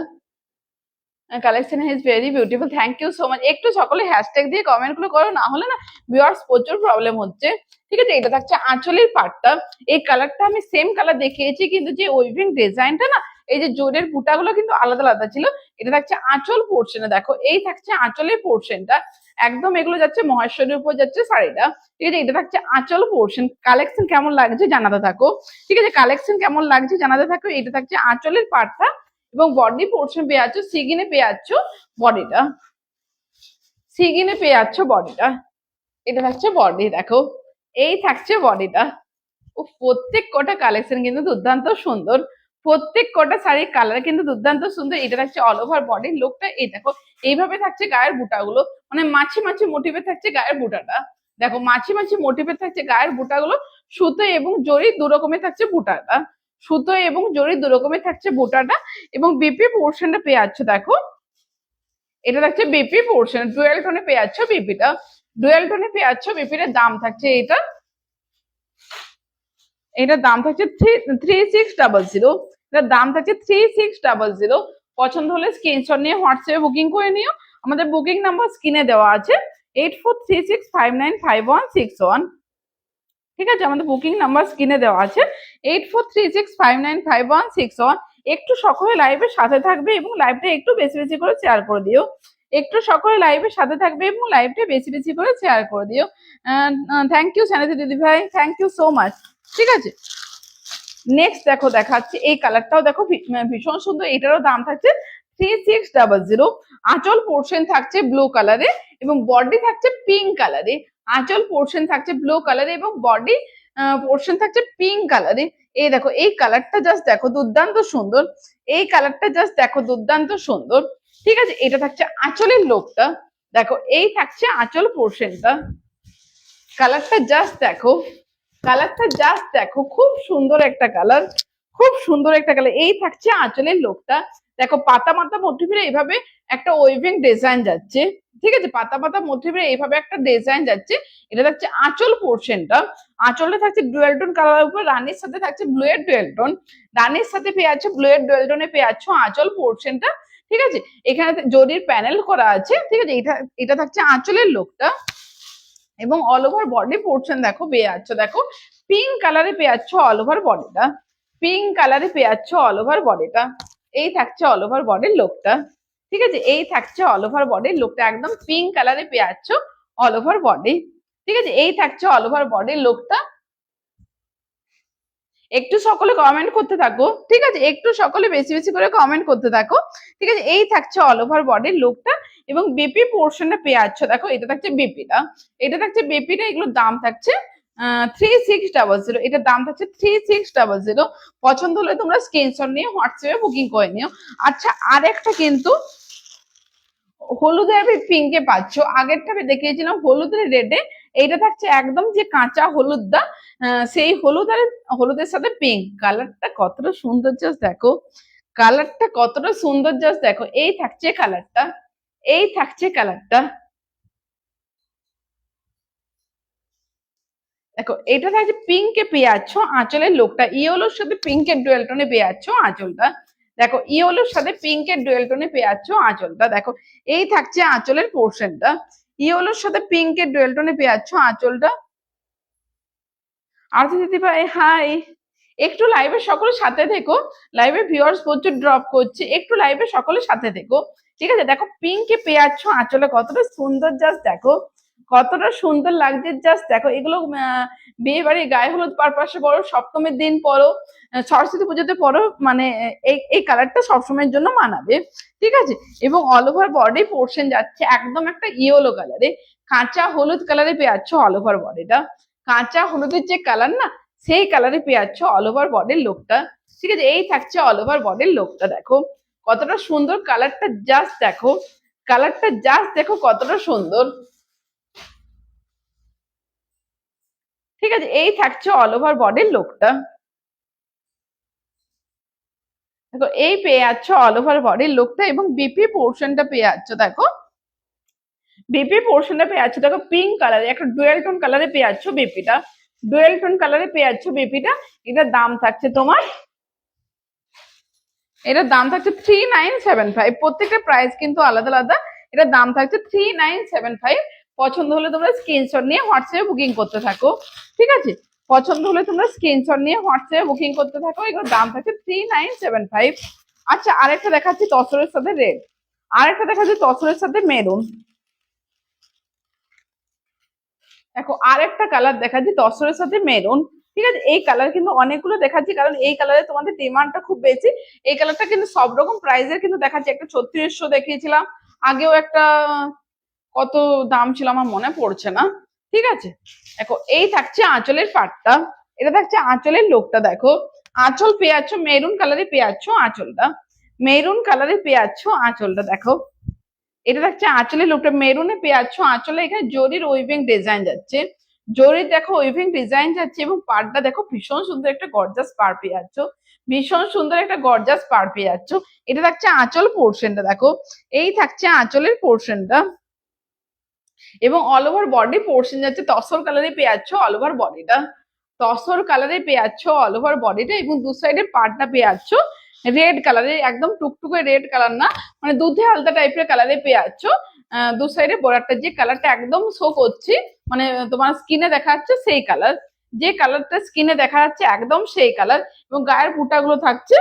Collection is very beautiful, thank you so much. একটু সকলে হ্যাশট্যাগ দিয়ে কমেন্ট গুলো করো, না হলে না ভিউয়ার্স প্রচুর প্রবলেম হচ্ছে, ঠিক আছে। এটা থাকছে আঁচলের পাটটা, এই কালারটা আমি সেম কালার দেখিয়েছি, কিন্তু যে উইভিং ডিজাইনটা না, এই যে জোরের বুটাগুলো কিন্তু আলাদা আলাদা ছিল। এটা থাকছে আঁচল পোর্শনে, দেখো এই থাকছে আঁচলের পোর্শনটা, একদম এগুলো যাচ্ছে মহেশ্বরের উপর যাচ্ছে শাড়িটা, ঠিক আছে। এটা থাকছে আঁচল পোর্শন। কালেকশন কেমন লাগছে জানাতে থাকো, ঠিক আছে, কালেকশন কেমন লাগছে জানাতে থাকো। এটা থাকছে আঁচলের পাটটা এবং বডি পোর্শন পেয়ে যাচ্ছ, সিগিনে পেয়ে যাচ্ছ বডিটা, সিগিনে পেয়ে যাচ্ছ বডিটা, এটা থাকছে বডি, দেখো এই থাকছে বডিটা। ও প্রত্যেক কটা কালেকশন কিন্তু দুর্দান্ত সুন্দর, প্রত্যেক কটা শাড়ির কালার কিন্তু দুর্দান্ত সুন্দর। এটা থাকছে অল ওভার বডির লুকটা, এই দেখো এইভাবে থাকছে গায়ের বুটাগুলো, মানে মাছি মাছি মোটিভে থাকছে গায়ের বুটাটা, দেখো মাছি মাছি মোটিভে থাকছে গায়ের বুটাগুলো, সুতো এবং জরি দু রকমের থাকছে বুটাটা, সুতো এবং জরি দু রকমের থাকছে বুটাটা। এবং বিপি পোর্শনটা পেয়ে যাচ্ছ, দেখো এটা থাকছে বিপি পোর্শন, ডুয়েল টোনে পেয়ে যাচ্ছ বিপিটা, ডুয়েল টোনে পেয়ে যাচ্ছ বিপিটার দাম থাকছে এটার দাম থাকছে 3600, এটার দাম থাকছে 3600। পছন্দ হলে স্ক্রিনশট নিয়ে হোয়াটসঅ্যাপে বুকিং করে নিও, আমাদের বুকিং নাম্বার স্ক্রিনে দেওয়া আছে 8436595161, ঠিক আছে। আমাদের বুকিং নাম্বার স্ক্রিনে দেওয়া আছে 8436595161। একটু সকলে লাইভের সাথে থাকবে এবং লাইভটা একটু বেশি বেশি করে শেয়ার করে দিও, একটু সকলে লাইভের সাথে থাকবে এবং লাইভটা বেশি বেশি করে শেয়ার করে দিও। থ্যাংক ইউ স্যানাতি দিদি ভাই, থ্যাংক ইউ সো মাচ, ঠিক আছে। নেক্সট দেখো দেখাচ্ছি এই কালারটাও দেখো ভীষণ সুন্দর, এটারও দাম থাকছে 3600। আঁচল পোর্শন থাকছে ব্লু কালারে এবং বডি থাকছে পিঙ্ক কালারে, আঁচল পোর্শন থাকছে ব্লু কালারে এবং বডি পোর্শন থাকছে পিঙ্ক কালারে। এই দেখো এই কালারটা জাস্ট দেখো দুর্দান্ত সুন্দর, এই কালারটা জাস্ট দেখো দুর্দান্ত সুন্দর, ঠিক আছে। এটা থাকছে আঁচলের লোকটা, দেখো এই থাকছে আঁচল পোর্শনটা, কালারটা জাস্ট দেখো, কালারটা জাস্ট দেখো খুব সুন্দর একটা কালার, খুব সুন্দর একটা কালার। এই থাকছে আঁচলের লোকটা, দেখো পাতা পাতা মোটিভের এইভাবে একটা ওয়েভিং ডিজাইন যাচ্ছে, ঠিক আছে, পাতা পাতা মোটিভের এইভাবে একটা ডিজাইন যাচ্ছে। এটা থাকছে আঁচল পোর্শনটা, আঁচলটা থাকছে ডুয়েল টোন কালারের উপর, রানীর সাথে থাকছে ব্লু এর ডুয়েল টোন, রানীর সাথে পেয়ে যাচ্ছে ব্লু এর ডুয়েল টোনে পেয়ে যাচ্ছ আঁচল পোর্শনটা, ঠিক আছে। এখানে জরির প্যানেল করা আছে, ঠিক আছে। এটা থাকছে আঁচলের লোকটা এবং অল ওভার বডি পোর্শন দেখো পেয়ে যাচ্ছ, দেখো পিঙ্ক কালারে পেয়ে যাচ্ছ অল ওভার বডিটা, পিঙ্ক কালারে পেয়ে যাচ্ছ অল ওভার বডিটা। এই থাকছে অল ওভার বডির লুকটা, ঠিক আছে, এই থাকছে অল ওভার বডির লুকটা, একদম পিঙ্ক কালারে পেয়ে যাচ্ছ অল ওভার বডি, ঠিক আছে। এই থাকছে অল ওভার বডির লুকটা। একটু সকলে কমেন্ট করতে থাকো, ঠিক আছে, একটু সকলে বেশি বেশি করে কমেন্ট করতে থাকো, ঠিক আছে। এই থাকছে অল ওভার বডির লুকটা এবং বিপি পোর্শনটা পেয়ে যাচ্ছ, দেখো এটা থাকছে বিপিটা, এটা থাকছে বিপিটা, এগুলোর দাম থাকছে 3600, এটার দাম থাকছে 3600। পছন্দ হলে তোমরা স্ক্রিনশট নিয়ে হোয়াটসঅ্যাপে বুকিং করে নিও। আচ্ছা আর একটা কিন্তু হলুদে আমি পিঙ্কে পাচ্ছ, আগেরটা আমি দেখিয়েছিলাম হলুদের রেডে, এইটা থাকছে একদম যে কাঁচা হলুদটা, সেই হলুদের সাথে পিঙ্ক, কালারটা কতটা সুন্দর জাস্ট দেখো, কালারটা কতটা সুন্দর জাস্ট দেখো, এই থাকছে কালারটা, এই থাকছে কালারটা, দেখো এটা থাকছে পিঙ্কে পেয়ে যাচ্ছ আঁচলের লোকটা, ইয়েলোর সাথে পিঙ্কের ডুয়েল টোনে পেয়ে যাচ্ছ আঁচলটা, দেখো ইয়েলোর সাথে পিঙ্কের ডুয়েল টোনে পেয়ে যাচ্ছ আঁচলটা, দেখো এই থাকছে আঁচলের পোর্শনটা, ইয়েলোর সাথে পিঙ্কের ডুয়েল টোনে পেয়ে যাচ্ছ আঁচলটা। আর দিদি ভাই হাই, একটু লাইভে সকলের সাথে থেকো, লাইভে ভিউয়ার্স প্রচুর ড্রপ করছে, একটু লাইভে সকলের সাথে থেকো, ঠিক আছে। দেখো পিঙ্কে পেয়ে যাচ্ছ আঁচলে, কতটা সুন্দর, জাস্ট দেখো কতটা সুন্দর লাগছে, জাস্ট দেখো। এগুলো বিয়ে বাড়ির গায়ে হলুদ পারপাসে পরো, সপ্তমীর দিন পরো, সরস্বতী পুজোতে পরো, মানে এই কালারটা সবসময়ের জন্য মানাবে, ঠিক আছে। এবং অল ওভার বডি পোর্শন যাচ্ছে একদম একটা ইয়েলো কালারে, কাঁচা হলুদ কালারে পেয়ে যাচ্ছ অল ওভার বডিটা, কাঁচা হলুদের যে কালার না, সেই কালারে পেয়ে যাচ্ছ অল ওভার বডির লুকটা, ঠিক আছে। এই থাকছে অল ওভার বডির লুকটা, দেখো কতটা সুন্দর কালারটা, জাস্ট দেখো কালারটা, জাস্ট দেখো কতটা সুন্দর, ঠিক আছে। এই থাকছে অল ওভার বডির লুকটা, দেখো এই পেয়ে যাচ্ছ অল ওভার বডির লুকটা, এবং বিপি পোর্শনটা পেয়ে যাচ্ছ, দেখো বিপি পোর্শনটা পেয়ে যাচ্ছ, দেখো পিঙ্ক কালারে একটা ডুয়েল টোন কালারে পেয়ে যাচ্ছ বিপিটা, ডুয়েল টোন কালারে পেয়ে যাচ্ছ বিপিটা। এটার দাম থাকছে তোমার, এটার দাম থাকছে 3975, প্রত্যেকটা প্রাইস কিন্তু আলাদা আলাদা, এটার দাম থাকছে 3975। পছন্দ হলে তোমরা স্ক্রিনশট নিয়ে হোয়াটসঅ্যাপে বুকিং করতে থাকো, ঠিক আছে। পছন্দ হলে তোমরা স্ক্রিনশট নিয়ে হোয়াটসঅ্যাপে বুকিং করতে থাকো, এগুলোর দাম থাকছে 3975। আচ্ছা, আরেকটা দেখাচ্ছি তসরের সাথে রেড, আরেকটা দেখাচ্ছি তসরের সাথে মেরুন, দেখো আরেকটা কালার দেখাচ্ছি তসরের সাথে মেরুন, ঠিক আছে। এই কালার কিন্তু অনেকগুলো দেখাচ্ছি, কারণ এই কালারে তোমাদের ডিমান্ডটা খুব বেশি। এই কালারটা কিন্তু সব রকম প্রাইসের কিন্তু দেখাচ্ছি, একটা 3600 দেখিয়েছিলাম, আগেও একটা কত দাম ছিল আমার মনে পড়ছে না, ঠিক আছে। দেখো এই থাকছে আঁচলের পাটটা, এটা থাকছে আঁচলের লোকটা, দেখো আঁচল পেয়ে যাচ্ছ মেরুন কালারে পেয়ে যাচ্ছ আঁচলটা, মেরুন কালারে পেয়ে যাচ্ছ আঁচলটা, দেখো এটা থাকছে আঁচলের লুকটা, মেরুনে পেয়ে যাচ্ছ আঁচলে, এখানে জরির উইভিং ডিজাইন যাচ্ছে, জরির দেখো উইভিং ডিজাইন যাচ্ছে, এবং পাড়টা দেখো ভীষণ সুন্দর একটা গর্জাস পাড় পেয়ে যাচ্ছ, ভীষণ সুন্দর একটা গর্জাস পাড় পেয়ে যাচ্ছ। এটা থাকছে আঁচল পোর্শনটা, দেখো এই থাকছে আঁচলের পোর্শনটা, এবং অল ওভার বডি পোর্শন যাচ্ছে তসর কালারে পেয়ে যাচ্ছ অল ওভার বডিটা, তসর কালারে পেয়ে যাচ্ছ অল ওভার বডিটা, এবং দু সাইডে পাড়টা পেয়ে যাচ্ছ রেড কালারে, একদম টুকটুকে রেড কালার না, মানে দুধে হালকা টাইপের কালারে পেয়ে যাচ্ছ। দু সাইডে বর্ডারটা যে কালারটা একদম শো করছে, মানে তোমার স্কিনে দেখা যাচ্ছে সেই কালার, যে কালারটা স্কিনে দেখা যাচ্ছে একদম সেই কালার, এবং গায়ের বুটাগুলো থাকছে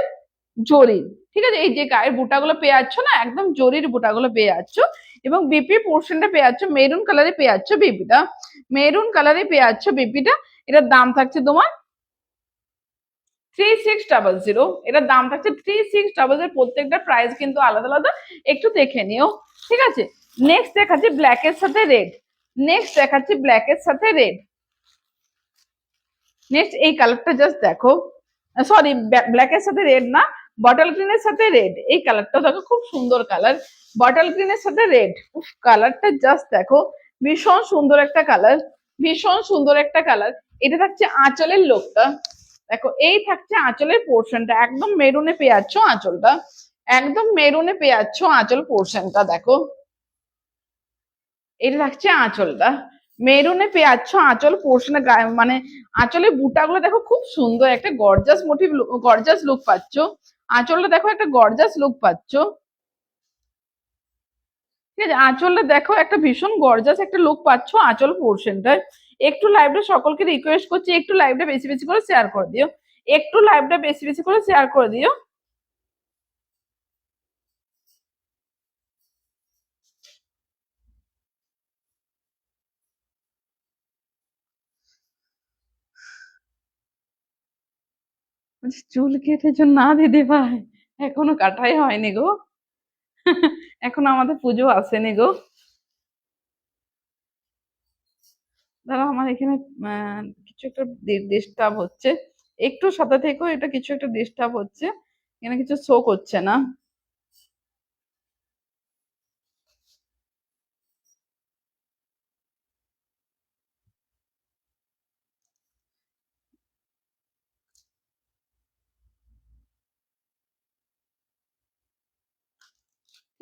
জরির, ঠিক আছে। এই যে গায়ের বুটাগুলো পেয়ে যাচ্ছ না, একদম জরির বুটাগুলো পেয়ে যাচ্ছ, এবং বিপি পোর্শনটা পেয়ে যাচ্ছ মেরুন কালারে পেয়ে যাচ্ছ বিপিটা, মেরুন কালারে পেয়ে যাচ্ছ বিপিটা। এটার দাম থাকছে তোমার 3600, এটার দাম থাকছে 3600, প্রত্যেকটা প্রাইস কিন্তু আলাদা আলাদা, একটু দেখে নিও, ঠিক আছে। নেক্সট দেখাচ্ছি ব্ল্যাক এর সাথে রেড, নেক্সট দেখাচ্ছি ব্ল্যাক এর সাথে রেড, নেক্সট এই কালারটা জাস্ট দেখো, সরি ব্ল্যাক এর সাথে রেড না, বটল গ্রিনের সাথে রেড, এই কালারটা দেখো খুব সুন্দর কালার, বটল গ্রিনের সাথে রেড, কালারটা জাস্ট দেখো ভীষণ সুন্দর একটা কালার, ভীষণ সুন্দর একটা কালার। এটা থাকছে আঁচলের লোকটা, দেখো এই থাকছে আঁচলের পোর্শনটা, একদম মেরুনে পেয়ে যাচ্ছ আঁচলটা, একদম মেরুনে পেয়ে যাচ্ছ আঁচল পোর্শনটা, দেখো এটা থাকছে আঁচলটা, মেরুনে পেয়ে যাচ্ছ আঁচল পোর্শনে, মানে আঁচলের বুটাগুলো দেখো খুব সুন্দর একটা গর্জাস মোটিভ, গর্জাস লুক পাচ্ছ, আঁচলটা দেখো একটা গর্জাস লুক পাচ্ছ, ঠিক আছে। আঁচলটা দেখো একটা ভীষণ গর্জাস একটা লুক পাচ্ছ আঁচল পোর্শনটায়। একটু লাইভটা সকলকে রিকোয়েস্ট করছি, একটু লাইভটা বেশি বেশি করে শেয়ার করে দিও, একটু লাইভটা বেশি বেশি করে শেয়ার করে দিও। চুল কেটেছো না দিদি ভাই? এখনো কাটাই হয়নি গো, এখনো আমাদের পুজো আসেনি গো। দাঁড়াও আমার এখানে কিছু একটা ডিস্টার্ব হচ্ছে, একটু সাথে থেকো, এটা কিছু একটা ডিস্টার্ব হচ্ছে, এখানে কিছু শো করছে না।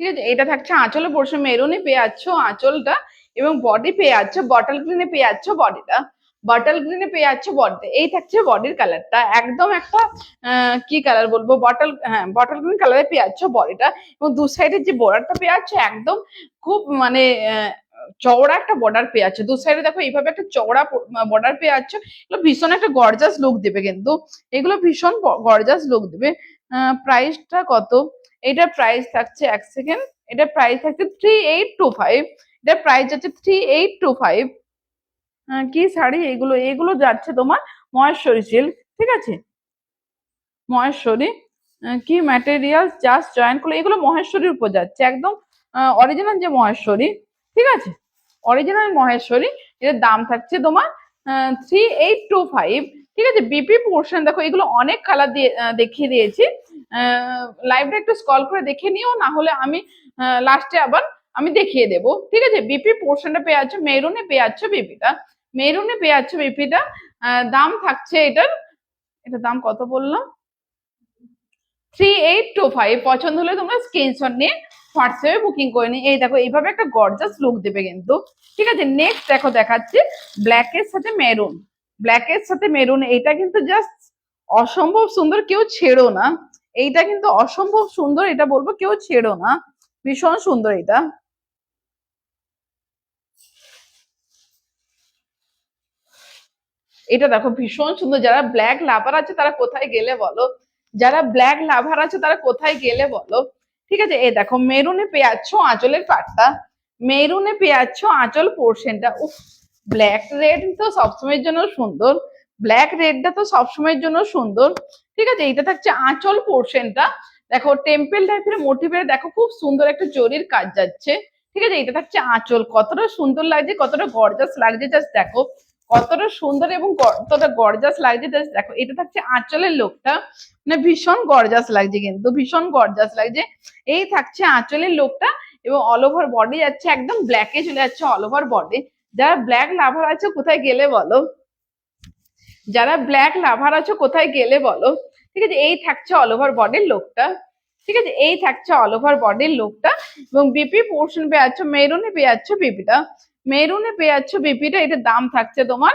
ঠিক আছে, এটা থাকছে আঁচলে পড়ছে, মেরুনে পেয়ে যাচ্ছ আঁচলটা, এবং বডি পেয়ে যাচ্ছ বটল গ্রিনে পেয়ে যাচ্ছ বডিটা, বটল গ্রিনে পেয়ে যাচ্ছ বডিতে। এই থাকছে বডির কালারটা, একদম একটা কি কালার বলবো, বটল, হ্যাঁ বটল গ্রিন কালারে পেয়ে যাচ্ছ বডিটা, এবং দু সাইডের যে বর্ডারটা পেয়ে যাচ্ছ একদম খুব মানে চওড়া একটা বর্ডার পেয়ে যাচ্ছে, দু সাইডে দেখো এইভাবে একটা চওড়া বর্ডার পেয়ে যাচ্ছে। এগুলো ভীষণ একটা গর্জাস লুক দেবে, কিন্তু এগুলো ভীষণ গর্জাস লুক দেবে। প্রাইসটা কত? এটার প্রাইস থাকছে, এক সেকেন্ড, এটার প্রাইস থাকছে 3825। এটার প্রাইস যাচ্ছে 3825। কি শাড়ি এগুলো? এগুলো যাচ্ছে তোমার মহেশ্বরী সিল্ক, ঠিক আছে, মহেশ্বরী। কি ম্যাটেরিয়াল, জাস্ট জয়েন করলে, এগুলো মহেশ্বরীর উপর যাচ্ছে, একদম অরিজিনাল যে মহেশ্বরী, ঠিক আছে, অরিজিনাল মহেশ্বরী। এর দাম থাকছে তোমার 3825, ঠিক আছে। বিপি পোর্শন দেখো, এগুলো অনেক কালার দিয়ে দেখিয়ে দিয়েছি। লাইভটা একটু স্ক্রল করে দেখে নিও, না হলে আমি লাস্টে আবার আমি দেখিয়ে দেবো, ঠিক আছে। বিপি পোর্শনটা পেয়ে যাচ্ছে, মেরুনে পেয়ে যাচ্ছে বিপিটা, মেরুনে পেয়ে যাচ্ছে বিপিটা। দাম থাকছে এটার দাম কত বললাম? 3825। পছন্দ হলে তোমরা স্ক্রিনশট নিয়ে হোয়াটসঅ্যাপে বুকিং করে নিই। এই দেখো এইভাবে একটা গর্জাস লুক দেবে কিন্তু, ঠিক আছে। নেক্সট দেখো দেখাচ্ছি ব্ল্যাকের সাথে মেরুন, ব্ল্যাকের সাথে মেরুন। এইটা কিন্তু জাস্ট অসম্ভব সুন্দর, কেউ ছেড়ো না। এইটা কিন্তু অসম্ভব সুন্দর, এটা বলবো কেউ ছেড়ো না, ভীষণ সুন্দর এটা। এটা দেখো ভীষণ সুন্দর। যারা ব্ল্যাক লাভার আছে তারা কোথায় গেলে বলো, যারা ব্ল্যাক লাভার আছে তারা কোথায় গেলে বলো, ঠিক আছে। এই দেখো মেরুনে পেয়ে যাচ্ছ আঁচলের পাটটা, মেরুনে পেয়ে যাচ্ছ আঁচল পোর্শনটা। উফ, ব্ল্যাক রেড তো সবসময়ের জন্য সুন্দর, ব্ল্যাক রেডটা তো সবসময়ের জন্য সুন্দর, ঠিক আছে। এইটা থাকছে আঁচল পোর্শনটা। দেখো টেম্পল টাইপের মোটিভের, দেখো খুব সুন্দর একটা জরির কাজ যাচ্ছে, ঠিক আছে। এটা থাকছে আঁচল, কতটা সুন্দর লাগছে, কতটা গর্জাস লাগছে, জাস্ট দেখো কতটা সুন্দর এবং কতটা গর্জাস লাগছে, জাস্ট দেখো। এটা থাকছে আঁচলের লোকটা, মানে ভীষণ গর্জাস লাগছে, কিন্তু ভীষণ গর্জাস লাগছে। এই থাকছে আঁচলের লোকটা, এবং অল ওভার বডি যাচ্ছে একদম ব্ল্যাকে চলে যাচ্ছে অল ওভার বডি। যারা ব্ল্যাক লাভার আছে কোথায় গেলে বলো, যারা ব্ল্যাক লাভার আছে কোথায় গেলে বলো, ঠিক আছে। এই থাকছে অল ওভার বডির লোকটা, ঠিক আছে, এই থাকছে অল ওভার বডির লোকটা। এবং বিপি পোর্শন পেয়ে যাচ্ছ, মেরুনে পেয়ে যাচ্ছ বিপিটা, মেরুনে পেয়ে যাচ্ছ বিপিটা। এটার দাম থাকছে তোমার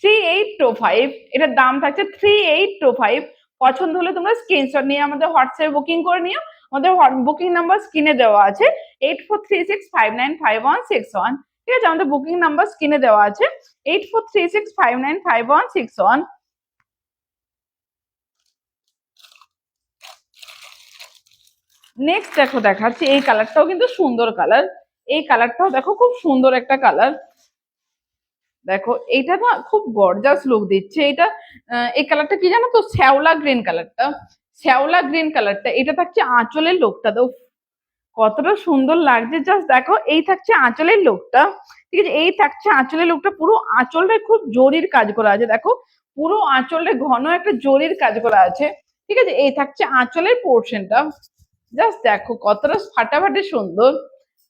3825। এটার দাম থাকছে 3825। পছন্দ হলে তোমরা স্ক্রিনশট নিয়ে আমাদের হোয়াটসঅ্যাপে বুকিং করে নিও। আমাদের বুকিং নাম্বার স্ক্রিনে দেওয়া আছে 8436595161, ঠিক আছে। আমাদের বুকিং নাম্বার স্ক্রিনে দেওয়া আছে 8436595161। নেক্সট দেখো দেখাচ্ছি, এই কালারটাও কিন্তু সুন্দর কালার, এই কালারটাও দেখো খুব সুন্দর একটা কালার। দেখো এইটা না খুব গর্জাস লুক দিচ্ছে এটা। এই কালারটা কি জানো তো, শ্যাওলা গ্রিন কালারটা, শ্যাওলা গ্রিন কালারটা। এটা থাকছে আঁচলের লোকটা, তো কতটা সুন্দর লাগছে, জাস্ট দেখো। এই থাকছে আঁচলের লোকটা, ঠিক আছে, এই থাকছে আঁচলের লোকটা। পুরো আঁচলটায় খুব জরির কাজ করা আছে, দেখো পুরো আঁচলটা ঘন একটা জরির কাজ করা আছে, ঠিক আছে। এই থাকছে আঁচলের পোর্শনটা, জাস্ট দেখো কতটা ফাটাফাটি সুন্দর,